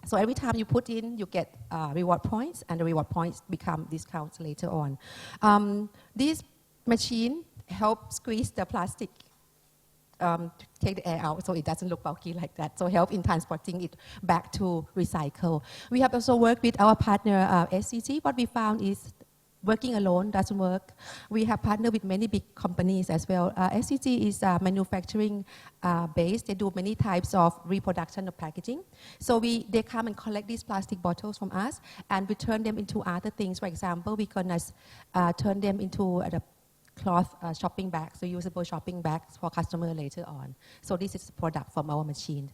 So every time you put in, you get reward points, and the reward points become discounts later on. This machine helps squeeze the plastic to take the air out so it doesn't look bulky like that. So help in transporting it back to recycle. We have also worked with our partner SCG. What we found is working alone doesn't work. We have partnered with many big companies as well. SCG is manufacturing based. They do many types of reproduction of packaging. So they come and collect these plastic bottles from us, and we turn them into other things. For example, we're going to turn them into the cloth shopping bags, so usable shopping bags for customer later on. So this is a product from our machine.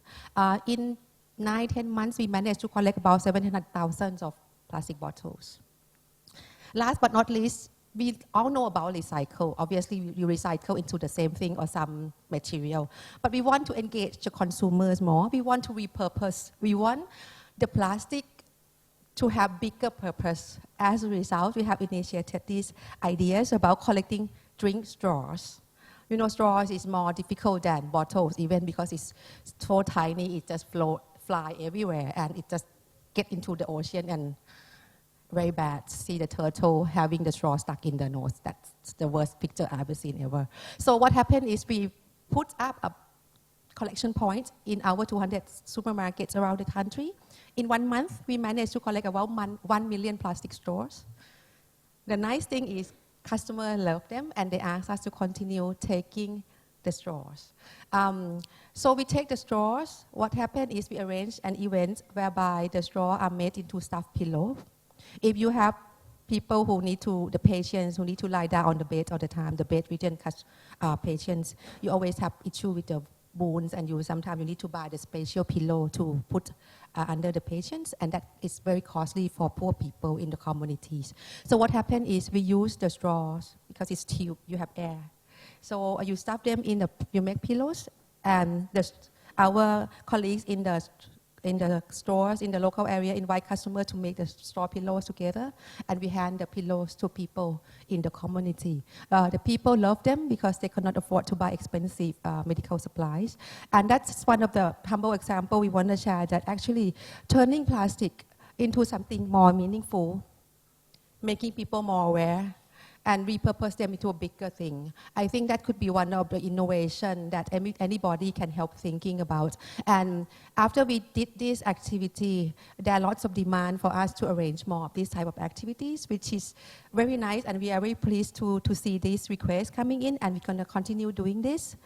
In 9-10 months, we managed to collect about 700,000 of plastic bottles. Last but not least, we all know about recycle. Obviously, we recycle into the same thing or some material. But we want to engage the consumers more. We want to repurpose. We want the plastic to have bigger purpose. As a result, we have initiated these ideas about collecting drink straws. You know, straws is more difficult than bottles, even because it's so tiny, it just fly everywhere, and it just get into the ocean, and very bad. See the turtle having the straw stuck in the nose. That's the worst picture I've ever seen ever. So what happened is we put up a collection point in our 200 supermarkets around the country. In 1 month, we managed to collect about 1 million plastic straws. The nice thing is customers love them, and they ask us to continue taking the straws. So we take the straws. What happened is we arrange an event whereby the straws are made into stuffed pillows. If you have people the patients who need to lie down on the bed all the time, the bedridden patients, you always have issue with the wounds, and sometimes you need to buy the special pillow to put under the patients, and that is very costly for poor people in the communities. So what happened is we use the straws because it's tube, you have air. So you stuff them you make pillows, and our colleagues in the stores in the local area invite customers to make the straw pillows together, and we hand the pillows to people in the community. The people love them because they cannot afford to buy expensive medical supplies, and that's one of the humble examples we want to share, that actually turning plastic into something more meaningful, making people more aware, and repurpose them into a bigger thing. I think that could be one of the innovation that anybody can help thinking about. And after we did this activity, there are lots of demand for us to arrange more of these type of activities, which is very nice, and we are very pleased to see these requests coming in, and we're going to continue doing this.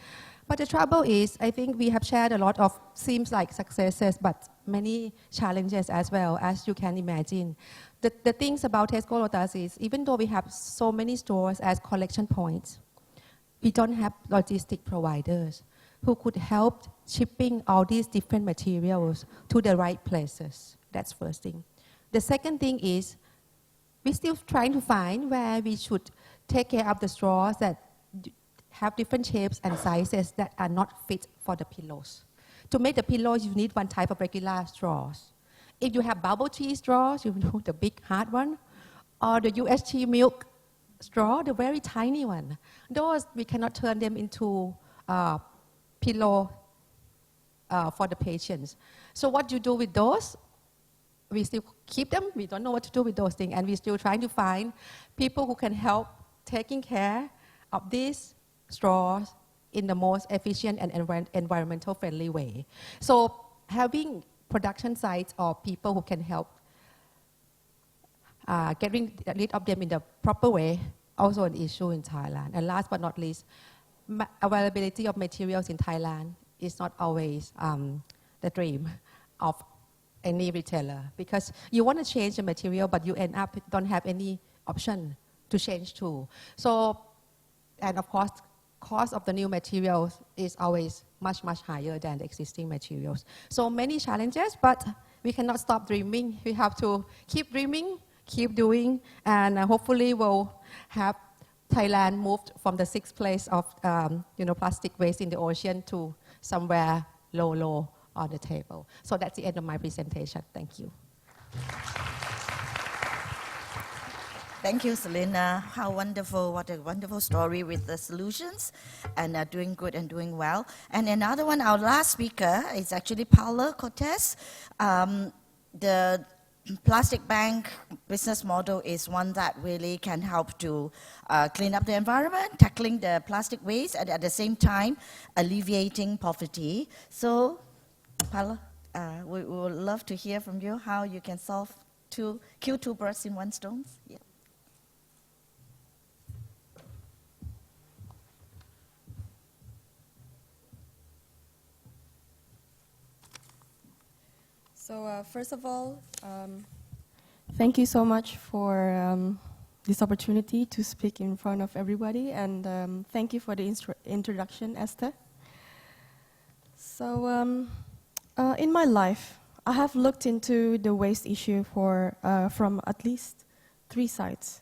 But the trouble is, I think we have shared a lot of, seems like successes, but many challenges as well, as you can imagine. The things about Tesco Lotus is, even though we have so many stores as collection points, we don't have logistic providers who could help shipping all these different materials to the right places. That's first thing. The second thing is, we're still trying to find where we should take care of the straws that have different shapes and sizes that are not fit for the pillows. To make the pillows, you need one type of regular straws. If you have bubble tea straws, you know, the big hard one, or the UHT milk straw, the very tiny one, those we cannot turn them into pillow for the patients. So what you do with those? We still keep them. We don't know what to do with those things, and we're still trying to find people who can help taking care of these straws in the most efficient and environmental friendly way. So having production sites or people who can help getting rid of them in the proper way, also an issue in Thailand. And last but not least, availability of materials in Thailand is not always the dream of any retailer, because you want to change the material, but you end up don't have any option to change to. So, and of course, cost of the new materials is always much, much higher than the existing materials. So many challenges, but we cannot stop dreaming. We have to keep dreaming, keep doing, and hopefully we'll have Thailand moved from the 6th place of plastic waste in the ocean to somewhere low on the table. So that's the end of my presentation. Thank you. Thank you, Selena. How wonderful, what a wonderful story with the solutions, and doing good and doing well. And another one, our last speaker is actually Paula Cortez. The plastic bank business model is one that really can help to clean up the environment, tackling the plastic waste, and at the same time, alleviating poverty. So, Paula, we would love to hear from you how you can kill two birds in one stone. Yeah. So first of all, thank you so much for this opportunity to speak in front of everybody, and thank you for the introduction, Esther. So in my life, I have looked into the waste issue from at least 3 sides.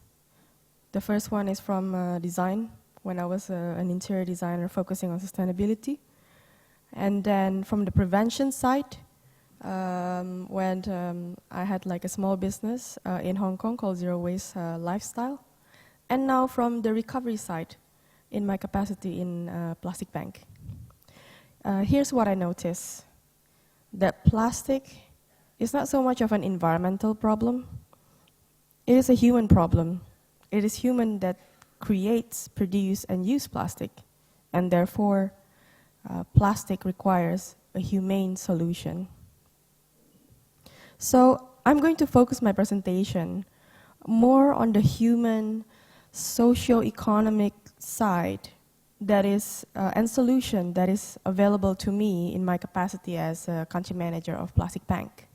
The first one is from design, when I was an interior designer focusing on sustainability. And then from the prevention side, when I had like a small business in Hong Kong called Zero Waste Lifestyle. And now from the recovery side, in my capacity in Plastic Bank. Here's what I notice. That plastic is not so much of an environmental problem. It is a human problem. It is human that creates, produce, and use plastic. And therefore, plastic requires a humane solution. So I'm going to focus my presentation more on the human, socio-economic side that is, and solution that is available to me in my capacity as a country manager of Plastic Bank.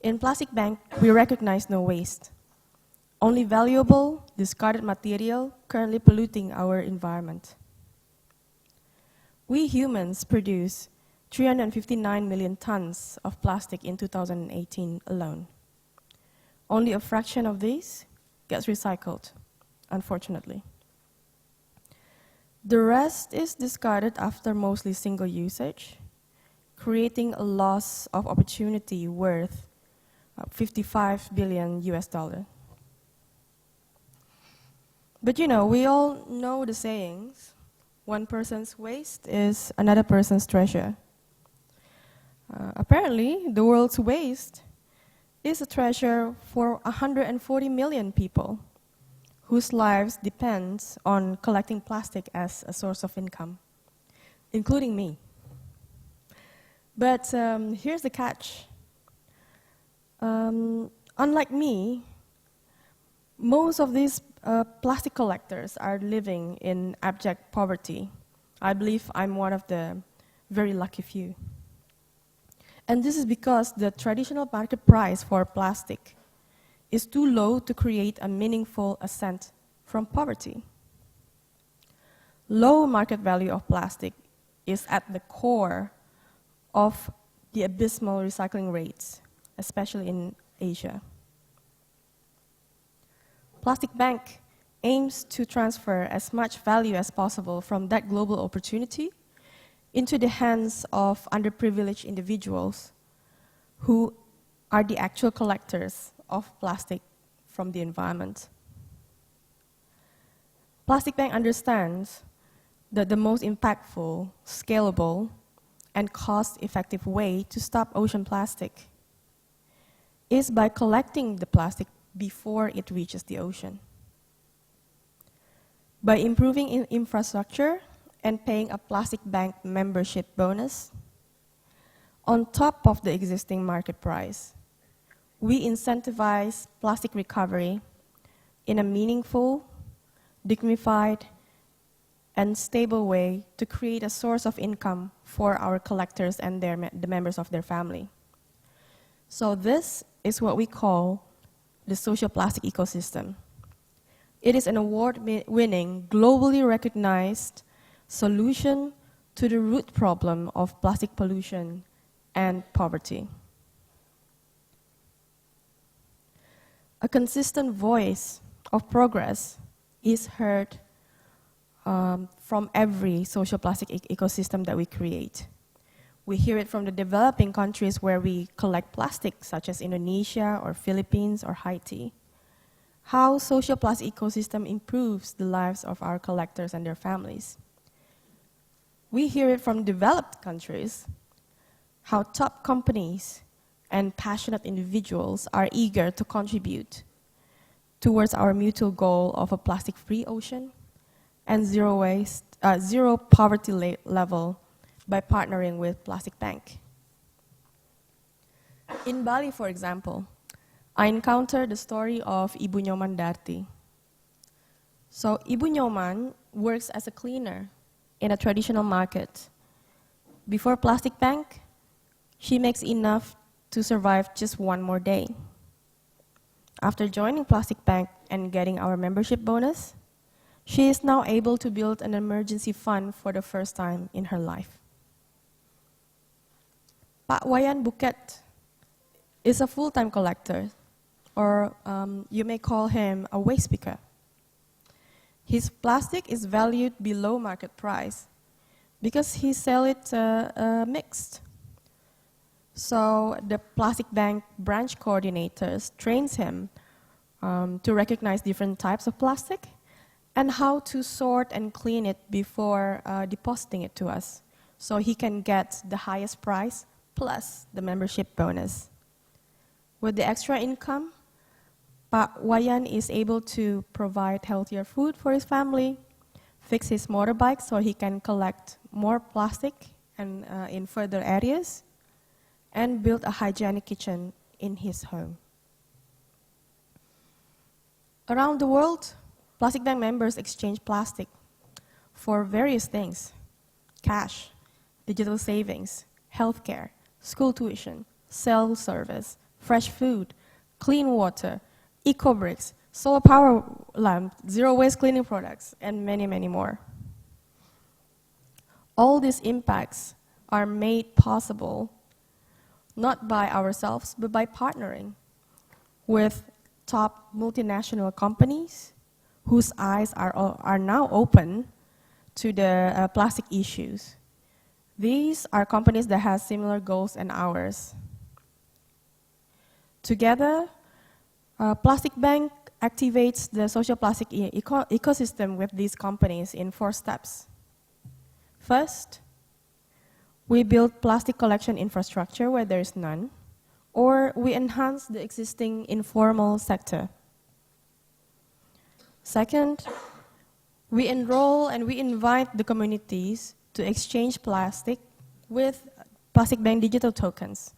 In Plastic Bank, we recognize no waste, only valuable, discarded material currently polluting our environment. We humans produce 359 million tons of plastic in 2018 alone. Only a fraction of these gets recycled, unfortunately. The rest is discarded after mostly single usage, creating a loss of opportunity worth 55 billion US dollar. But you know, we all know the sayings, one person's waste is another person's treasure. Apparently, the world's waste is a treasure for 140 million people whose lives depends on collecting plastic as a source of income, including me. But here's the catch. Unlike me, most of these plastic collectors are living in abject poverty. I believe I'm one of the very lucky few. And this is because the traditional market price for plastic is too low to create a meaningful ascent from poverty. Low market value of plastic is at the core of the abysmal recycling rates, especially in Asia. Plastic Bank aims to transfer as much value as possible from that global opportunity into the hands of underprivileged individuals who are the actual collectors of plastic from the environment. Plastic Bank understands that the most impactful, scalable, and cost-effective way to stop ocean plastic is by collecting the plastic before it reaches the ocean. By improving infrastructure and paying a Plastic Bank membership bonus, on top of the existing market price, we incentivize plastic recovery in a meaningful, dignified, and stable way to create a source of income for our collectors and the members of their family. So this is what we call the social plastic ecosystem. It is an award-winning, globally recognized solution to the root problem of plastic pollution and poverty. A consistent voice of progress is heard from every social plastic ecosystem that we create. We hear it from the developing countries where we collect plastic, such as Indonesia or Philippines or Haiti. How social plastic ecosystem improves the lives of our collectors and their families. We hear it from developed countries, how top companies and passionate individuals are eager to contribute towards our mutual goal of a plastic-free ocean and zero poverty level by partnering with Plastic Bank. In Bali, for example, I encountered the story of Ibu Nyoman Darti. So Ibu Nyoman works as a cleaner in a traditional market. Before Plastic Bank, she makes enough to survive just one more day. After joining Plastic Bank and getting our membership bonus, she is now able to build an emergency fund for the first time in her life. Pak Wayan Buket is a full-time collector, or you may call him a waste picker. His plastic is valued below market price because he sells it mixed. So the plastic bank branch coordinators trains him to recognize different types of plastic and how to sort and clean it before depositing it to us, so he can get the highest price plus the membership bonus. With the extra income, Pak Wayan is able to provide healthier food for his family, fix his motorbike so he can collect more plastic and in further areas, and build a hygienic kitchen in his home. Around the world, Plastic Bank members exchange plastic for various things: cash, digital savings, healthcare, school tuition, cell service, fresh food, clean water, eco-bricks, solar power lamp, zero waste cleaning products, and many, many more. All these impacts are made possible not by ourselves, but by partnering with top multinational companies whose eyes are now open to the plastic issues. These are companies that have similar goals and ours. Together, Plastic Bank activates the social plastic ecosystem with these companies in 4 steps. First, we build plastic collection infrastructure where there is none, or we enhance the existing informal sector. Second, we enroll and we invite the communities to exchange plastic with Plastic Bank digital tokens.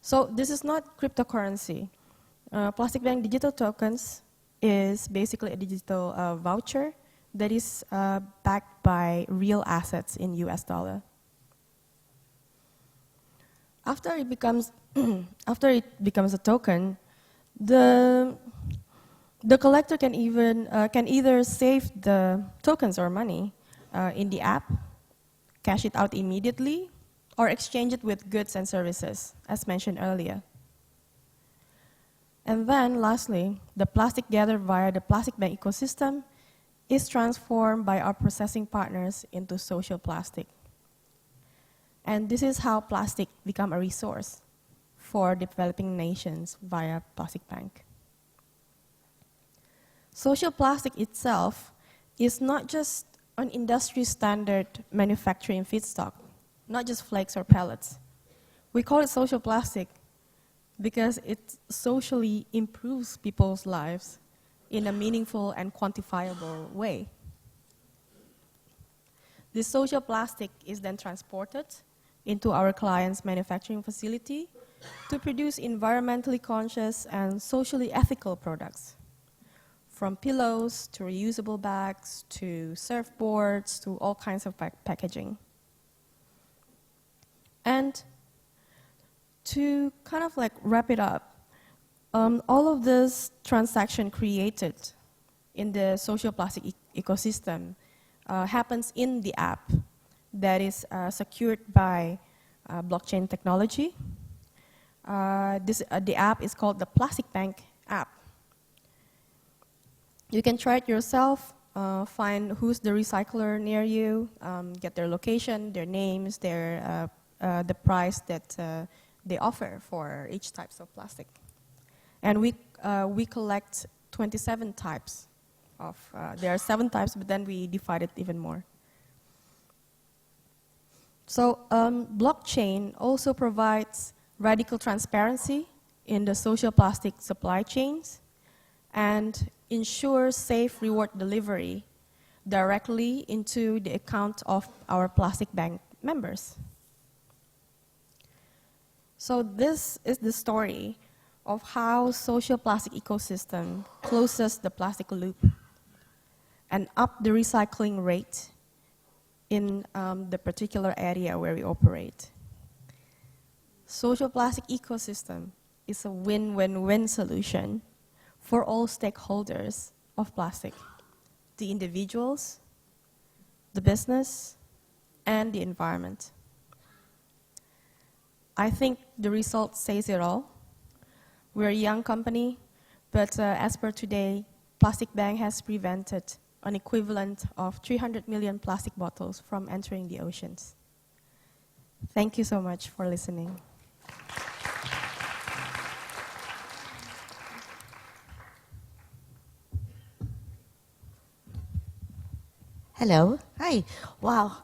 So this is not cryptocurrency. Plastic Bank digital tokens is basically a digital voucher that is backed by real assets in US dollar. After it becomes a token, the collector can either save the tokens or money in the app, cash it out immediately, or exchange it with goods and services, as mentioned earlier. And then, lastly, the plastic gathered via the Plastic Bank ecosystem is transformed by our processing partners into social plastic. And this is how plastic becomes a resource for developing nations via Plastic Bank. Social plastic itself is not just an industry standard manufacturing feedstock, not just flakes or pellets. We call it social plastic because it socially improves people's lives in a meaningful and quantifiable way. This social plastic is then transported into our client's manufacturing facility to produce environmentally conscious and socially ethical products, from pillows to reusable bags to surfboards to all kinds of packaging. And to kind of like wrap it up, all of this transaction created in the social plastic ecosystem happens in the app that is secured by blockchain technology. The app is called the Plastic Bank app. You can try it yourself, find who's the recycler near you, get their location, their names, the price that they offer for each types of plastic. And we collect 27 types of, there are 7 types, but then we divide it even more. So blockchain also provides radical transparency in the social plastic supply chains and ensures safe reward delivery directly into the account of our Plastic Bank members. So this is the story of how social plastic ecosystem closes the plastic loop and up the recycling rate in the particular area where we operate. Social plastic ecosystem is a win-win-win solution for all stakeholders of plastic: the individuals, the business, and the environment. I think the result says it all. We're a young company, but as per today, Plastic Bank has prevented an equivalent of 300 million plastic bottles from entering the oceans. Thank you so much for listening. Hello. Hi. Wow.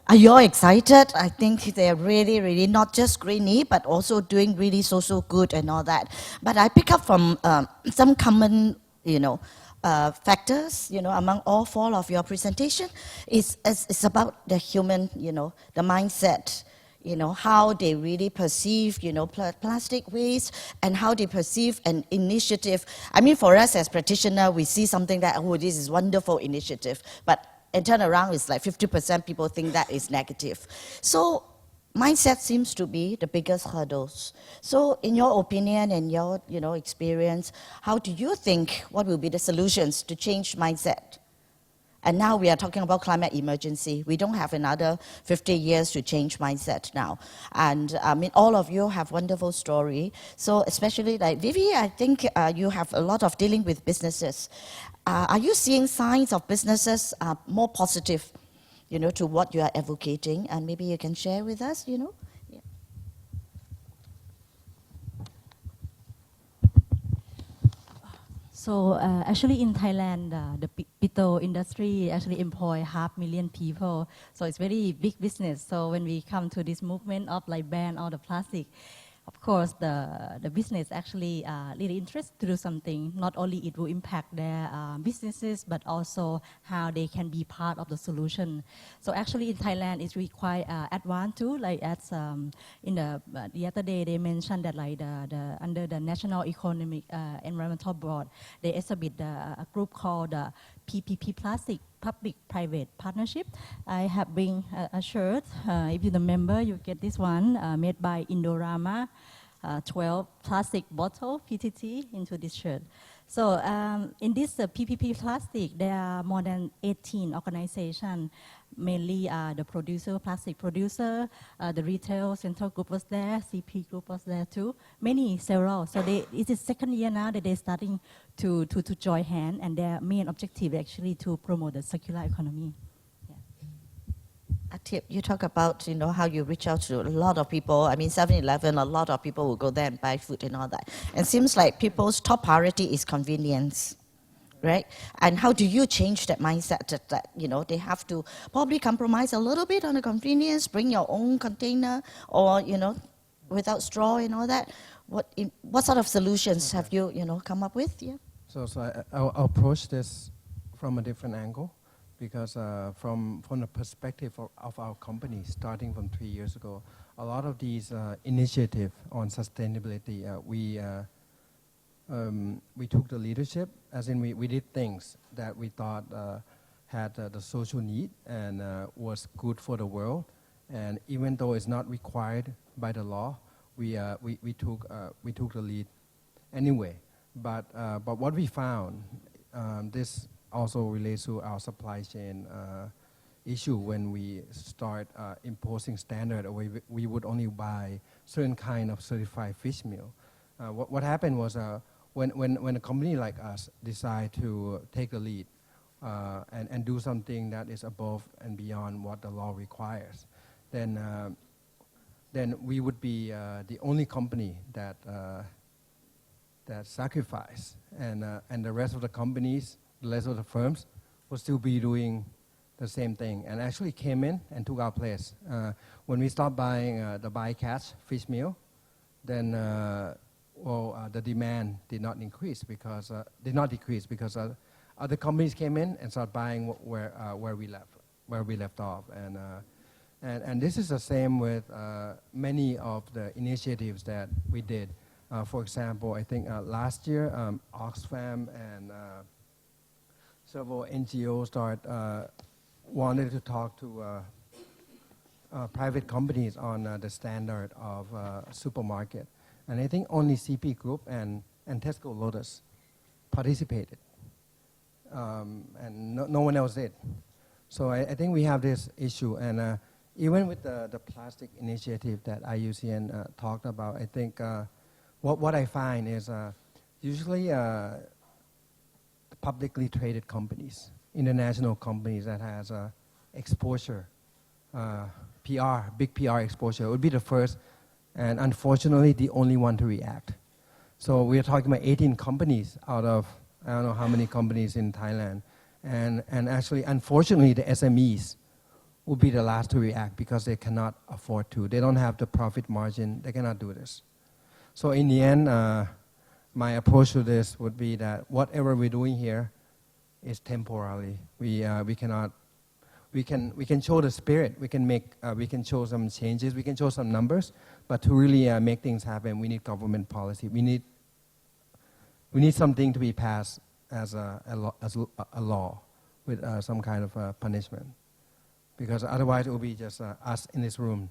Are you all excited? I think they're really, really not just greeny, but also doing really so good and all that. But I pick up from some common, factors, among all four of your presentation. It's about the human, the mindset, how they really perceive, plastic waste and how they perceive an initiative. I mean, for us as practitioner, we see something that, oh, this is wonderful initiative, but and turn around, it's like 50% people think that is negative. So mindset seems to be the biggest hurdles. So in your opinion and your experience, how do you think, what will be the solutions to change mindset? And now we are talking about climate emergency. We don't have another 50 years to change mindset now. And I mean, all of you have wonderful story. So especially like Vivi, I think you have a lot of dealing with businesses. Are you seeing signs of businesses more positive, to what you are advocating? And maybe you can share with us, Yeah. So actually in Thailand, the Pito industry actually employ 500,000 people. So it's very big business. So when we come to this movement of like ban all the plastic, of course, the business actually really interested to do something. Not only it will impact their businesses, but also how they can be part of the solution. So actually in Thailand, it's really quite advanced too. Like as in the other day, they mentioned that like the under the National Economic Environmental Board, they established a group called the PPP Plastic, Public-Private Partnership. I have bring a shirt. If you remember, you get this one made by Indorama, 12 plastic bottle PTT into this shirt. So in this PPP Plastic, there are more than 18 organizations, mainly the producer, plastic producer, the retail central group was there, CP group was there too, several. So it is second year now that they're starting to join hand, and their main objective actually to promote the circular economy. Atip, you talk about, how you reach out to a lot of people. I mean, 7-Eleven, a lot of people will go there and buy food and all that. And it seems like people's top priority is convenience, right? And how do you change that mindset that they have to probably compromise a little bit on the convenience, bring your own container, or, without straw and all that? What sort of solutions have you, come up with? Yeah. So I'll approach this from a different angle. Because from the perspective of our company, starting from 3 years ago, a lot of these initiatives on sustainability, we took the leadership, as in we did things that we thought had the social need and was good for the world. And even though it's not required by the law, we took the lead anyway. But what we found, this also relates to our supply chain issue. When we start imposing standard, we would only buy certain kind of certified fish meal. What happened was when a company like us decide to take the lead and do something that is above and beyond what the law requires, then we would be the only company that sacrifice, and the rest of the companies, the rest of the firms will still be doing the same thing, and actually came in and took our place. When we stopped buying the bycatch fish meal, then the demand did not decrease because other companies came in and started buying where we left off, and this is the same with many of the initiatives that we did. For example, I think last year Oxfam and several NGOs wanted to talk to private companies on the standard of supermarket. And I think only CP Group and Tesco Lotus participated. And no one else did. So I think we have this issue. And even with the plastic initiative that IUCN talked about, I think what I find is usually publicly traded companies, international companies that has exposure, PR, big PR exposure, would be the first, and unfortunately the only one to react. So we're talking about 18 companies out of I don't know how many companies in Thailand, and actually, unfortunately, the SMEs will be the last to react because they cannot afford to. They don't have the profit margin. They cannot do this. So in the end, my approach to this would be that whatever we're doing here is temporarily. We can show the spirit. We can show some changes. We can show some numbers. But to really make things happen, we need government policy. We need something to be passed as a law with some kind of punishment. Because otherwise it will be just us in this room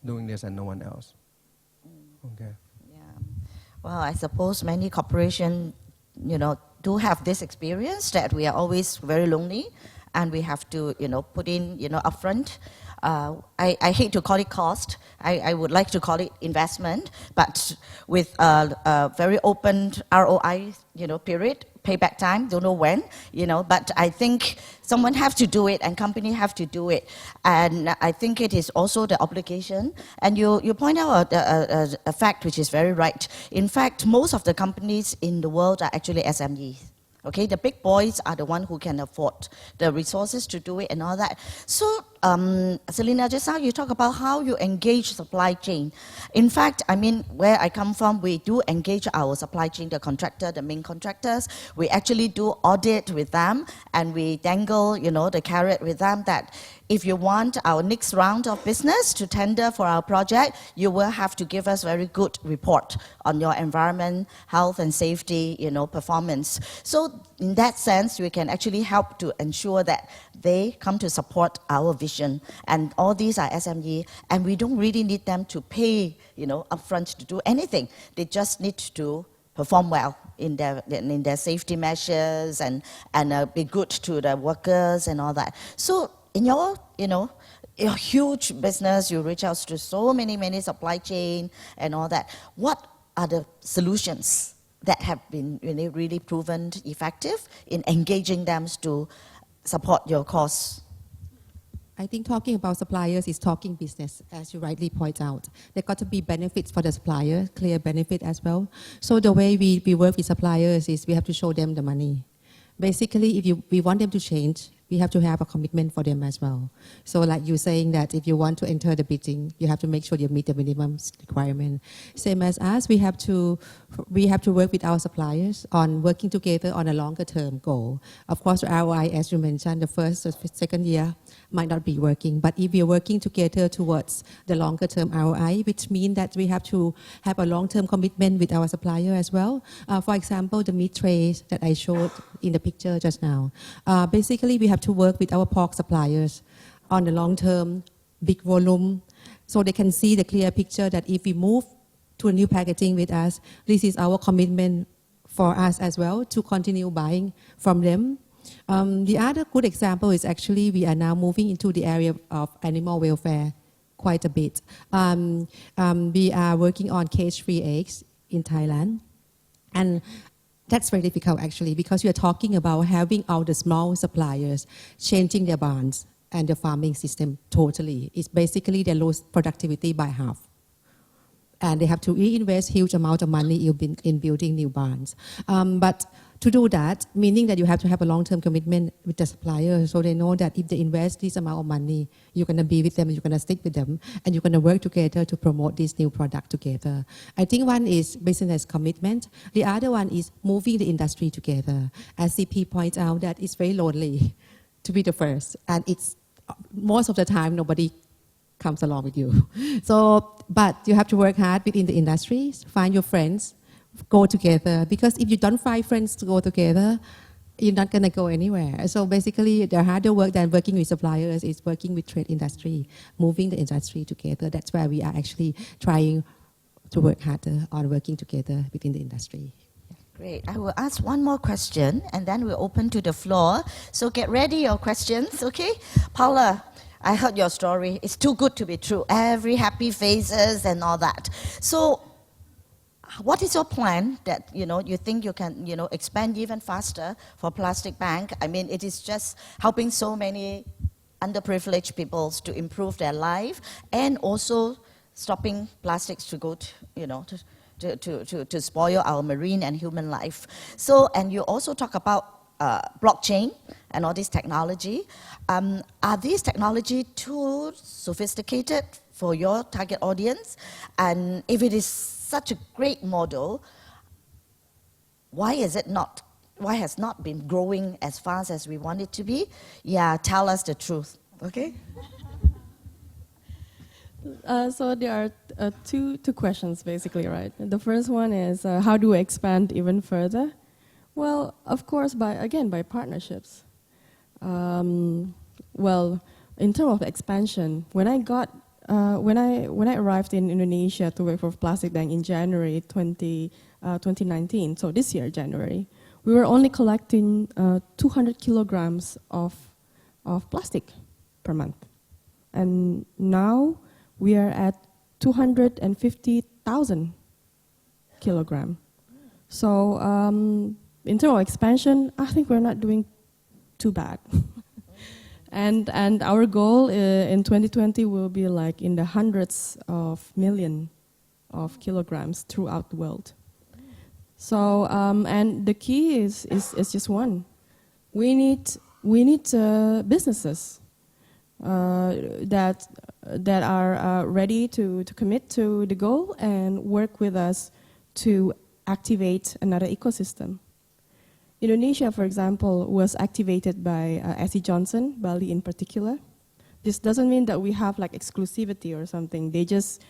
doing this and no one else. Okay. Yeah. Well, I suppose many corporations, do have this experience that we are always very lonely, and we have to, put in, upfront. I hate to call it cost. I would like to call it investment, but with a very open ROI, period, payback time, don't know when, but I think someone have to do it and company have to do it. And I think it is also the obligation. And you point out a fact which is very right. In fact, most of the companies in the world are actually SMEs. Okay, the big boys are the one who can afford the resources to do it and all that. So, Selena, just now you talk about how you engage supply chain. In fact, where I come from, we do engage our supply chain, the contractor, the main contractors. We actually do audit with them, and we dangle, the carrot with them that if you want our next round of business to tender for our project, you will have to give us very good report on your environment, health and safety, performance. So in that sense, we can actually help to ensure that they come to support our vision. And all these are SME, and we don't really need them to pay, upfront to do anything. They just need to perform well in their safety measures and be good to the workers and all that. So in your huge business, you reach out to so many supply chain and all that. What are the solutions that have been really proven effective in engaging them to support your cause? I think talking about suppliers is talking business, as you rightly point out. There got to be benefits for the supplier, clear benefit as well. So the way we work with suppliers is we have to show them the money. Basically, if we want them to change, we have to have a commitment for them as well. So like you're saying that if you want to enter the bidding, you have to make sure you meet the minimum requirement. Same as us, we have to work with our suppliers on working together on a longer term goal. Of course, ROI, as you mentioned, the first or second year might not be working, but if we are working together towards the longer term ROI, which means that we have to have a long-term commitment with our supplier as well. For example, the meat trays that I showed in the picture just now. Basically, we have to work with our pork suppliers on the long term, big volume, so they can see the clear picture that if we move to a new packaging with us, this is our commitment for us as well to continue buying from them. The other good example is actually we are now moving into the area of animal welfare quite a bit. We are working on cage-free eggs in Thailand, and that's very difficult actually because we are talking about having all the small suppliers changing their barns and the farming system totally. It's basically they lose productivity by half. And they have to reinvest huge amount of money in building new barns. But to do that, meaning that you have to have a long-term commitment with the supplier so they know that if they invest this amount of money, you're going to be with them, you're going to stick with them, and you're going to work together to promote this new product together. I think one is business commitment. The other one is moving the industry together. As CP points out, that it's very lonely to be the first, and it's most of the time nobody comes along with you. So, but you have to work hard within the industry, find your friends, go together, because if you don't find friends to go together, you're not going to go anywhere. So basically, the harder work than working with suppliers is working with trade industry, moving the industry together. That's where we are actually trying to work harder on working together within the industry. Great. I will ask one more question, and then we'll open to the floor. So get ready your questions, okay? Paula, I heard your story. It's too good to be true. Every happy faces and all that. So, what is your plan that you think you can expand even faster for Plastic Bank? I mean, it is just helping so many underprivileged people to improve their life, and also stopping plastics to go to spoil our marine and human life. So, and you also talk about blockchain and all this technology. Are these technology too sophisticated for your target audience? And if it is such a great model, why has not been growing as fast as we want it to be? Yeah, tell us the truth, okay? So there are two questions basically, right? The first one is how do we expand even further? Well, of course, by partnerships. Well, in terms of expansion, when I arrived in Indonesia to work for Plastic Bank in January 2019, so this year January, we were only collecting 200 kilograms of plastic per month, and now we are at 250,000 kilograms. So in terms of expansion, I think we're not doing too bad. And our goal in 2020 will be like in the hundreds of millions of kilograms throughout the world. So and the key is just one. We need businesses that are ready to commit to the goal and work with us to activate another ecosystem. Indonesia, for example, was activated by S.E. Johnson, Bali in particular. This doesn't mean that we have like exclusivity or something. They just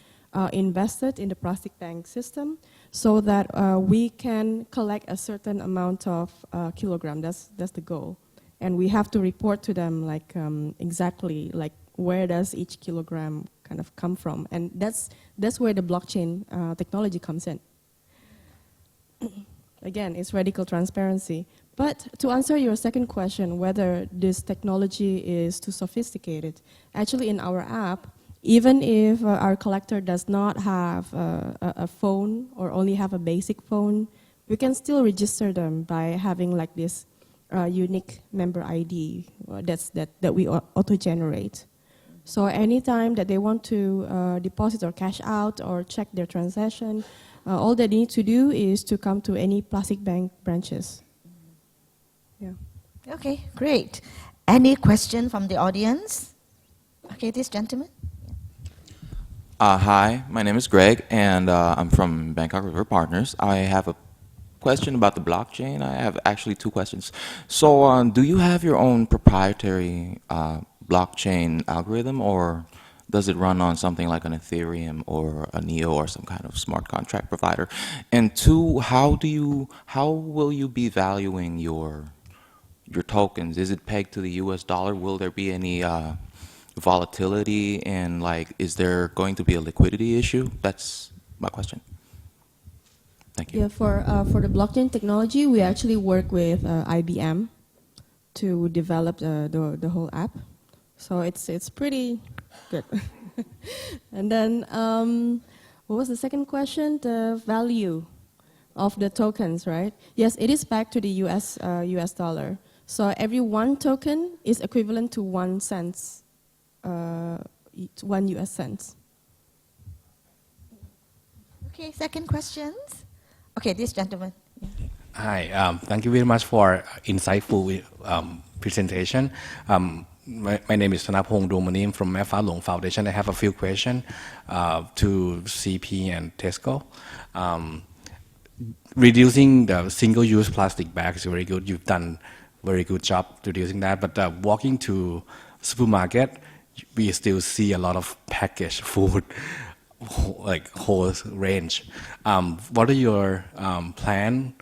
invested in the Plastic Bank system so that we can collect a certain amount of kilogram. That's the goal. And we have to report to them like exactly like where does each kilogram kind of come from. And that's where the blockchain technology comes in. Again, it's radical transparency. But to answer your second question, whether this technology is too sophisticated, actually in our app, even if our collector does not have a phone or only have a basic phone, we can still register them by having like this unique member ID that we auto-generate. So anytime that they want to deposit or cash out or check their transaction, all they need to do is to come to any Plastic Bank branches. Yeah. Okay, great. Any question from the audience? Okay, this gentleman. Hi, my name is Greg, and I'm from Bangkok River Partners. I have a question about the blockchain. I have actually two questions. So, do you have your own proprietary blockchain algorithm, or does it run on something like an Ethereum or a Neo or some kind of smart contract provider? And two, how will you be valuing your tokens? Is it pegged to the US dollar? Will there be any volatility, and like, is there going to be a liquidity issue? That's my question. Thank you. Yeah, for the blockchain technology, we actually work with IBM to develop the whole app. So it's pretty good. And then what was the second question? The value of the tokens, right? Yes, it is back to the US dollar. So every one token is equivalent to 1 cent, 1 US cent. Okay, second questions. Okay, this gentleman. Yeah. Hi, thank you very much for insightful presentation. My name is Thanapong Domanim from Fa Long Foundation. I have a few questions to CP and Tesco. Reducing the single-use plastic bags is very good. You've done very good job reducing that. But walking to supermarket, we still see a lot of packaged food, like whole range. What are your plan?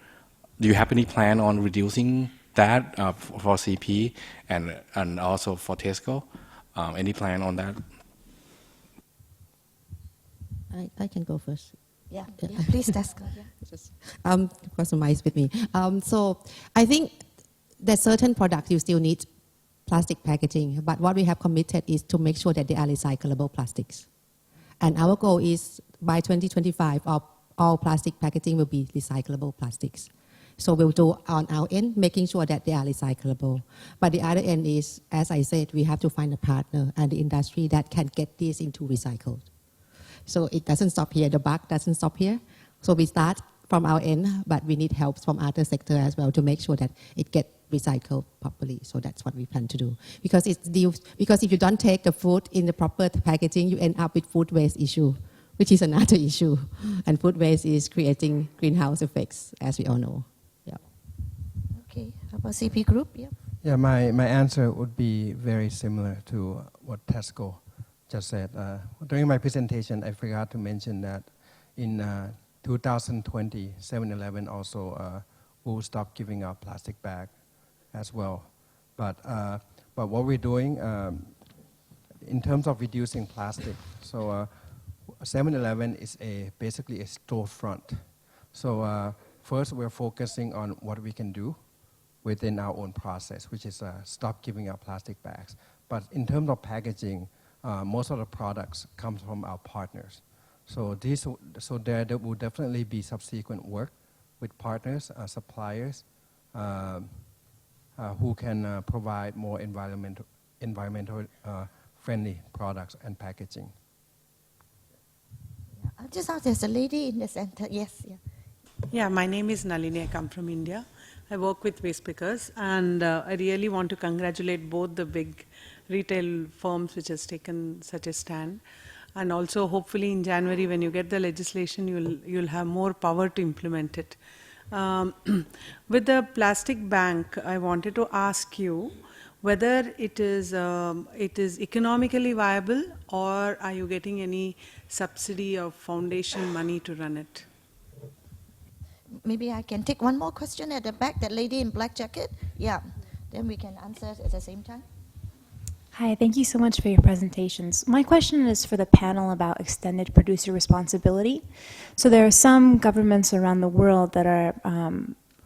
Do you have any plan on reducing that for CP and also for Tesco? Any plan on that? I can go first. Yeah, please, Tesco. Yeah. Just customize with me. So I think that certain products you still need plastic packaging, but what we have committed is to make sure that they are recyclable plastics. And our goal is by 2025, all plastic packaging will be recyclable plastics. So we'll do on our end, making sure that they are recyclable. But the other end is, as I said, we have to find a partner and the industry that can get this into recycled. So it doesn't stop here, the buck doesn't stop here. So we start from our end, but we need help from other sector as well to make sure that it gets recycled properly. So that's what we plan to do. Because if you don't take the food in the proper packaging, you end up with food waste issue, which is another issue. And food waste is creating greenhouse effects, as we all know. Yeah. Okay, how about CP Group? Yeah. Yeah, my answer would be very similar to what Tesco just said. During my presentation, I forgot to mention that in 2020, 7-Eleven also will stop giving out plastic bag as well. But what we're doing in terms of reducing plastic, so 7-Eleven is basically a storefront. So first we're focusing on what we can do within our own process, which is stop giving out plastic bags. But in terms of packaging, most of the products come from our partners. So there will definitely be subsequent work with partners, suppliers, who can provide more environmental friendly products and packaging. Yeah. Just now there's a lady in the center. Yes. Yeah. Yeah, my name is Nalini. I come from India. I work with waste pickers, and I really want to congratulate both the big retail firms which has taken such a stand, and also hopefully in January when you get the legislation, you'll have more power to implement it. With the plastic bank, I wanted to ask you whether it is economically viable, or are you getting any subsidy or foundation money to run it? Maybe I can take one more question at the back, that lady in black jacket. Yeah, then we can answer at the same time. Hi, thank you so much for your presentations. My question is for the panel about extended producer responsibility. So there are some governments around the world that are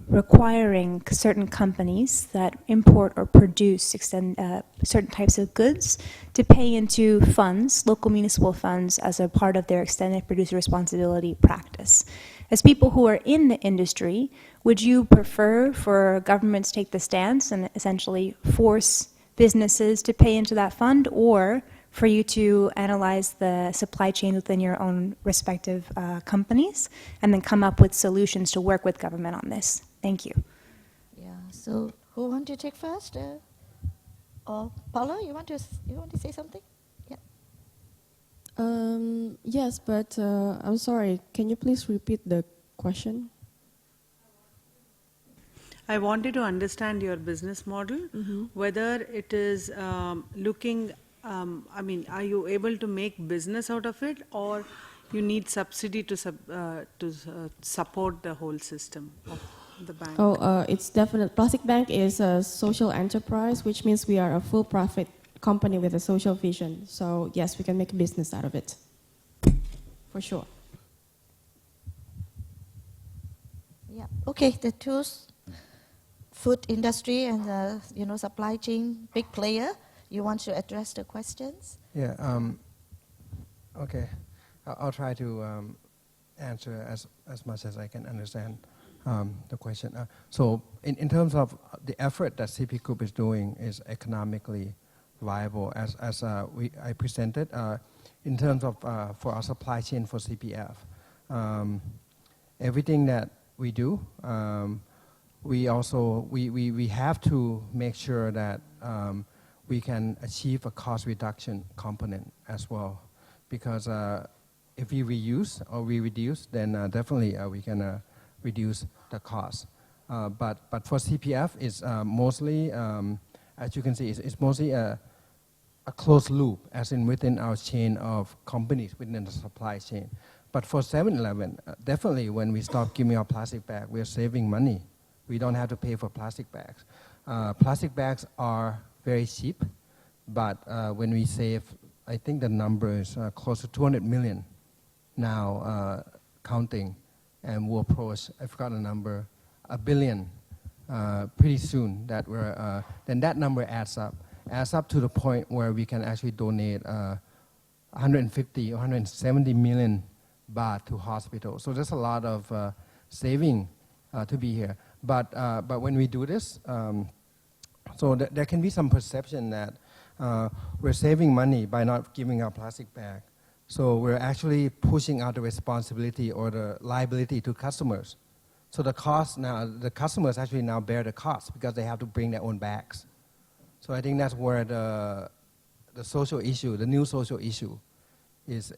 requiring certain companies that import or produce certain types of goods to pay into funds, local municipal funds, as a part of their extended producer responsibility practice. As people who are in the industry, would you prefer for governments to take the stance and essentially force businesses to pay into that fund, or for you to analyze the supply chain within your own respective companies and then come up with solutions to work with government on this? Thank you. Yeah, so who want to take first? Or Paula, you want to say something? Yeah. Yes, but I'm sorry. Can you please repeat the question? I wanted to understand your business model, whether it is looking, are you able to make business out of it, or you need subsidy to support the whole system of the bank? Oh, it's definite. Plastic Bank is a social enterprise, which means we are a full profit company with a social vision. So yes, we can make a business out of it, for sure. Yeah. Okay. The two, food industry and the supply chain, big player. You want to address the questions? Yeah. Okay. I'll try to answer as much as I can understand the question. So in terms of the effort that CP Group is doing is economically viable, as I presented, in terms of for our supply chain for CPF. Everything that we do, we have to make sure that we can achieve a cost reduction component as well, because if we reuse or we reduce, then definitely we can reduce the cost. But for CPF, it's mostly, as you can see, it's mostly a closed loop, as in within our chain of companies within the supply chain. But for 7-Eleven, definitely when we stop giving out plastic bag, we're saving money. We don't have to pay for plastic bags. Plastic bags are very cheap, but when we save, I think the number is close to 200 million now, counting, and we'll approach, I forgot the number, 1 billion pretty soon. Then that number adds up. adds up to the point where we can actually donate 150 or 170 million baht to hospitals. So there's a lot of saving to be here. But when we do this, so there can be some perception that we're saving money by not giving out plastic bag. So we're actually pushing out the responsibility or the liability to customers. So the cost now, the customers actually now bear the cost because they have to bring their own bags. So I think that's where the social issue, the new social issue, is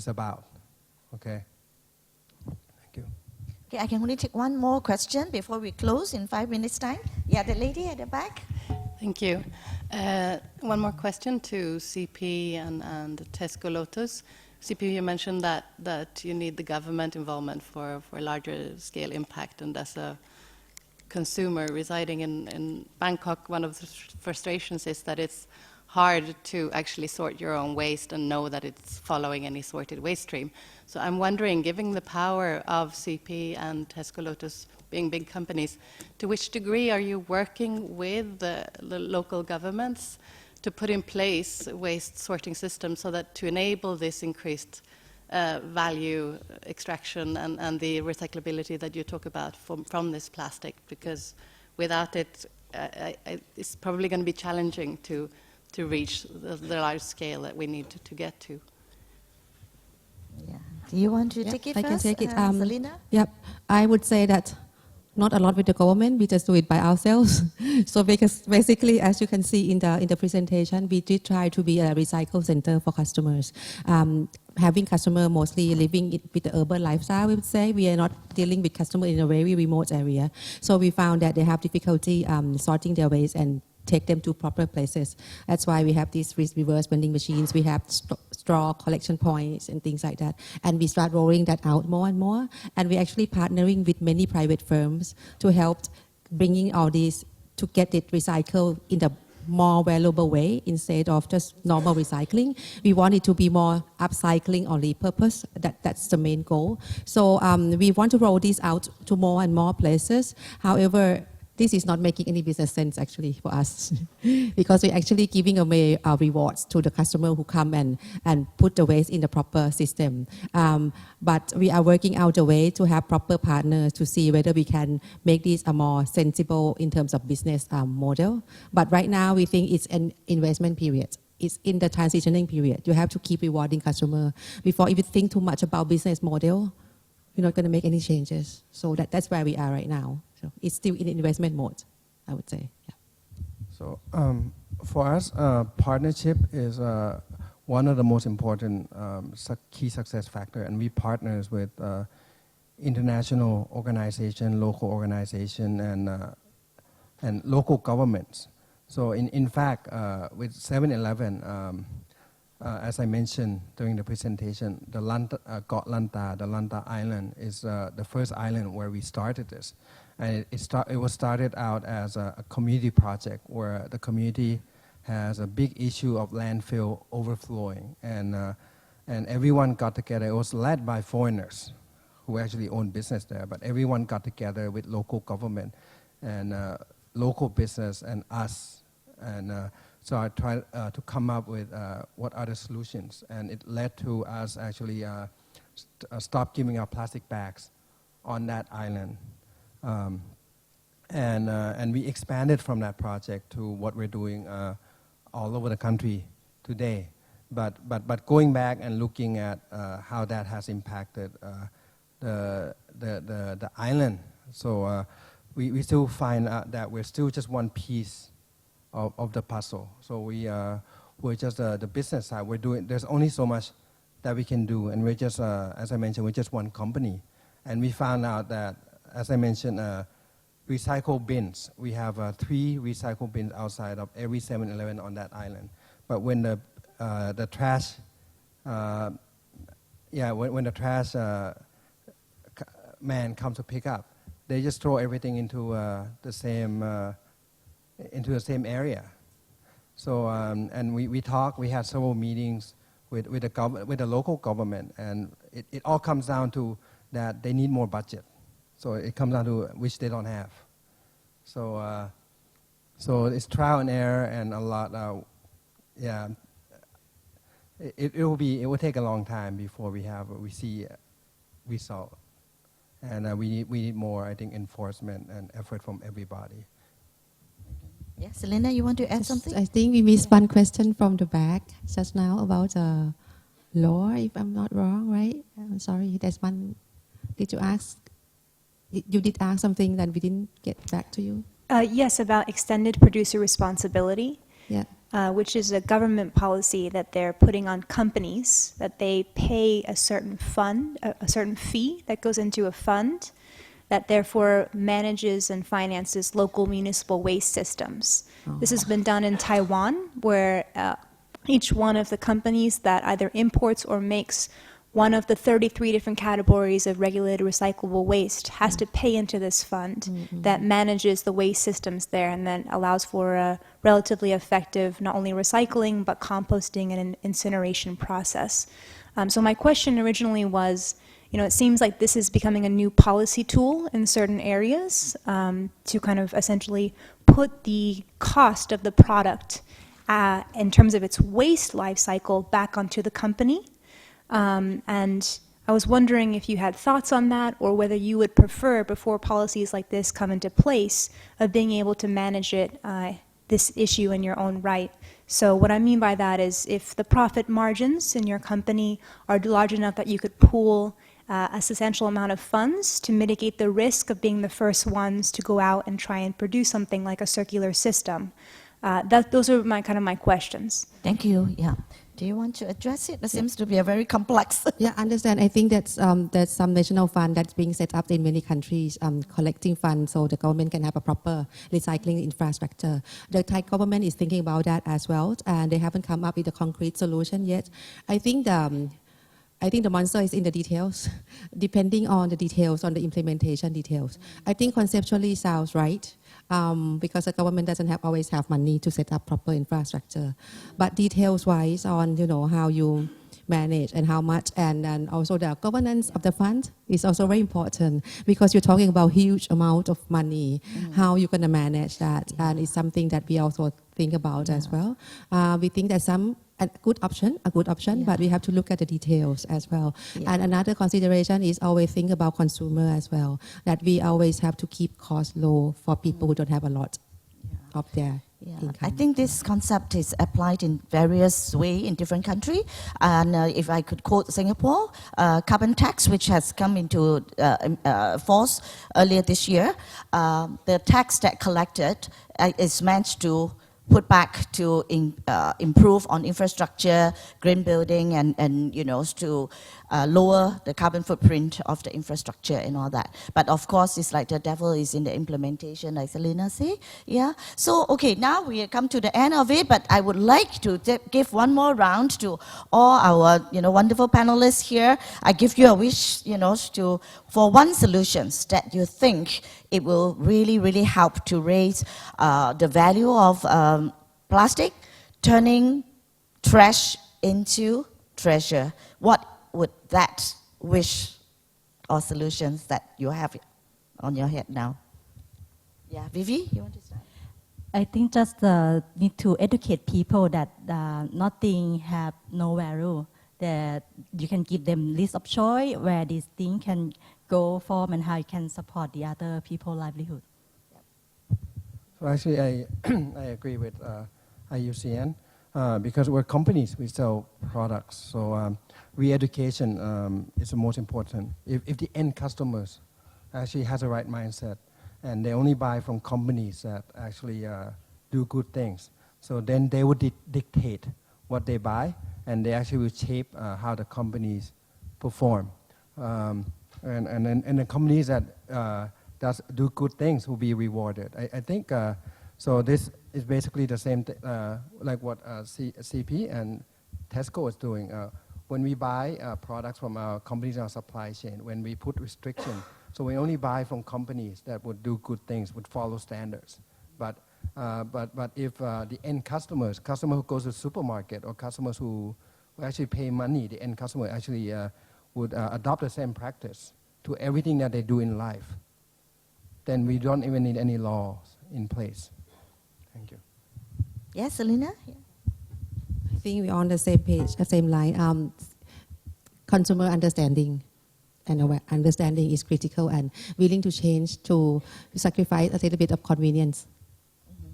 about. Okay. Thank you. Okay, I can only take one more question before we close in 5 minutes' time. Yeah, the lady at the back. Thank you. One more question to CP and Tesco Lotus. CP, you mentioned that you need the government involvement for larger scale impact, and as a consumer residing in Bangkok, one of the frustrations is that it's hard to actually sort your own waste and know that it's following any sorted waste stream. So I'm wondering, given the power of CP and Tesco Lotus being big companies, to which degree are you working with the local governments to put in place waste sorting systems so that to enable this increased value extraction and the recyclability that you talk about from this plastic? Because without it, it's probably going to be challenging to reach the large scale that we need to get to. Yeah. Do you want to take it first? I can take it. Selena? Yep. I would say that not a lot with the government. We just do it by ourselves. So because basically, as you can see in the presentation, we did try to be a recycle center for customers. Having customer mostly living with the urban lifestyle, we would say. We are not dealing with customer in a very remote area. So we found that they have difficulty sorting their waste and take them to proper places. That's why we have these reverse vending machines. We have straw collection points and things like that. And we start rolling that out more and more. And we're actually partnering with many private firms to help bringing all these to get it recycled in the more valuable way instead of just normal recycling. We want it to be more upcycling or repurpose. That's the main goal. So we want to roll this out to more and more places. However, this is not making any business sense actually for us because we're actually giving away our rewards to the customer who come and put the waste in the proper system. But we are working out a way to have proper partners to see whether we can make this a more sensible in terms of business model. But right now we think it's an investment period. It's in the transitioning period. You have to keep rewarding customer before if you think too much about business model, you're not going to make any changes. So that's where we are right now. So it's still in investment mode, I would say. Yeah. So for us, partnership is one of the most important key success factor, and we partners with international organization, local organization, and local governments. So in fact, with 7-Eleven, as I mentioned during the presentation, the Got Lanta, the Lanta Island, is the first island where we started this. And it was started out as a community project where the community has a big issue of landfill overflowing. And everyone got together. It was led by foreigners who actually own business there, but everyone got together with local government and local business and us. And so I tried to come up with what are the solutions. And it led to us actually stop giving out plastic bags on that island. And we expanded from that project to what we're doing all over the country today. But going back and looking at how that has impacted the island, so we still find out that we're still just one piece of the puzzle. So we're just the business side. We're doing. There's only so much that we can do, and we're just, as I mentioned, we're just one company. And we found out that, as I mentioned, recycle bins. We have 3 recycle bins outside of every 7-Eleven on that island. But when the trash, when the trash man comes to pick up, they just throw everything into the same area. So and we talked. We had several meetings with the local government, and it all comes down to that they need more budget. So it comes down to which they don't have. So So it's trial and error and a lot. Yeah, it will take a long time before we see result, and we need more, I think, enforcement and effort from everybody. Yeah, Selena, you want to add something? I think we missed one question from the back just now about law, if I'm not wrong, right? I'm sorry, there's one. Did you ask? You did ask something that we didn't get back to you? Yes, about extended producer responsibility, Yeah. which is a government policy that they're putting on companies, that they pay a certain fund, a certain fee that goes into a fund that therefore manages and finances local municipal waste systems. This has been done in Taiwan, where each one of the companies that either imports or makes one of the 33 different categories of regulated recyclable waste has to pay into this fund that manages the waste systems there and then allows for a relatively effective not only recycling but composting and an incineration process. So my question originally was, it seems like this is becoming a new policy tool in certain areas to kind of essentially put the cost of the product in terms of its waste life cycle back onto the company. And I was wondering if you had thoughts on that, or whether you would prefer, before policies like this come into place, of being able to manage it, this issue in your own right. So what I mean by that is, if the profit margins in your company are large enough that you could pool a substantial amount of funds to mitigate the risk of being the first ones to go out and try and produce something like a circular system. Those are my questions. Thank you. Yeah. Do you want to address it? It seems to be a very complex. Yeah, I understand. I think that's there's some national fund that's being set up in many countries, collecting funds so the government can have a proper recycling infrastructure. The Thai government is thinking about that as well, and they haven't come up with a concrete solution yet. I think the monster is in the details, depending on the details, on the implementation details. I think conceptually sounds right, because the government doesn't always have money to set up proper infrastructure. But details-wise on, how you manage and how much, and also the governance of the fund is also very important, because you're talking about huge amount of money, how you're going to manage that, and it's something that we also think about as well. We think there's a good option, but we have to look at the details as well. Yeah. And another consideration is always think about consumer as well, that we always have to keep costs low for people who don't have a lot of their income. I think this concept is applied in various ways in different countries. And if I could quote Singapore, carbon tax, which has come into force earlier this year, the tax that collected is meant to put back to improve on infrastructure, green building, and to lower the carbon footprint of the infrastructure and all that. But of course, it's like the devil is in the implementation, like Selena said. Yeah. So okay, now we have come to the end of it. But I would like to give one more round to all our wonderful panelists here. I give you a wish, for one solution that you think it will really, really help to raise the value of plastic, turning trash into treasure. What would that wish or solutions that you have on your head now? Yeah, Vivi, you want to start? I think just need to educate people that nothing have no value, that you can give them list of choice where this thing can go from and how you can support the other people's livelihood. So actually, I agree with IUCN because we're companies, we sell products. So re-education is the most important. If the end customers actually has the right mindset and they only buy from companies that actually do good things, so then they would dictate what they buy, and they actually will shape how the companies perform. And the companies that do good things will be rewarded. I think so. This is basically the same like what CP and Tesco is doing. When we buy products from our companies in our supply chain, when we put restriction, so we only buy from companies that would do good things, would follow standards. But if the end customer who goes to the supermarket, or customers who actually pay money, the end customer actually would adopt the same practice to everything that they do in life, then we don't even need any laws in place. Thank you. Yes, Selena? Yeah. I think we're on the same page, the same line. Consumer understanding and understanding is critical, and willing to change, to sacrifice a little bit of convenience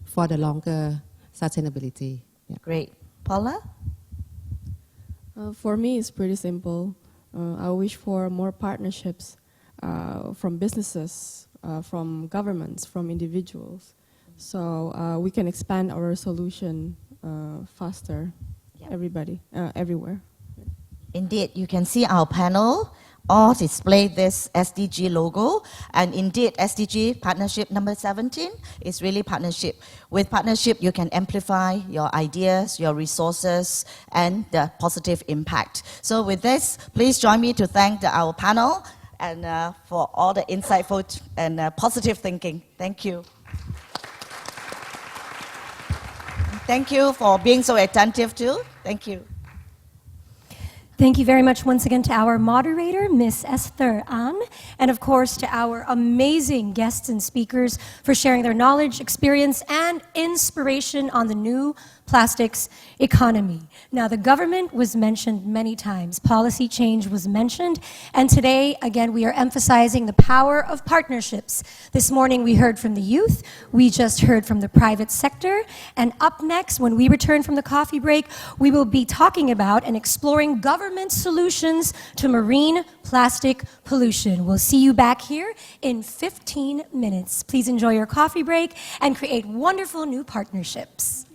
for the longer sustainability. Yeah. Great. Paula? For me, it's pretty simple. I wish for more partnerships from businesses, from governments, from individuals, so we can expand our solution faster. Everybody, everywhere. Indeed, you can see our panel all display this SDG logo, and indeed SDG partnership number 17 is really partnership. With partnership you can amplify your ideas, your resources, and the positive impact. So with this, please join me to thank our panel and for all the insightful and positive thinking. Thank you. Thank you for being so attentive too. Thank you. Thank you very much once again to our moderator, Ms. Esther An, and of course to our amazing guests and speakers for sharing their knowledge, experience, and inspiration on the new plastics economy. Now, the government was mentioned many times, policy change was mentioned, and today, again, we are emphasizing the power of partnerships. This morning we heard from the youth, we just heard from the private sector, and up next, when we return from the coffee break, we will be talking about and exploring government solutions to marine plastic pollution. We'll see you back here in 15 minutes. Please enjoy your coffee break and create wonderful new partnerships.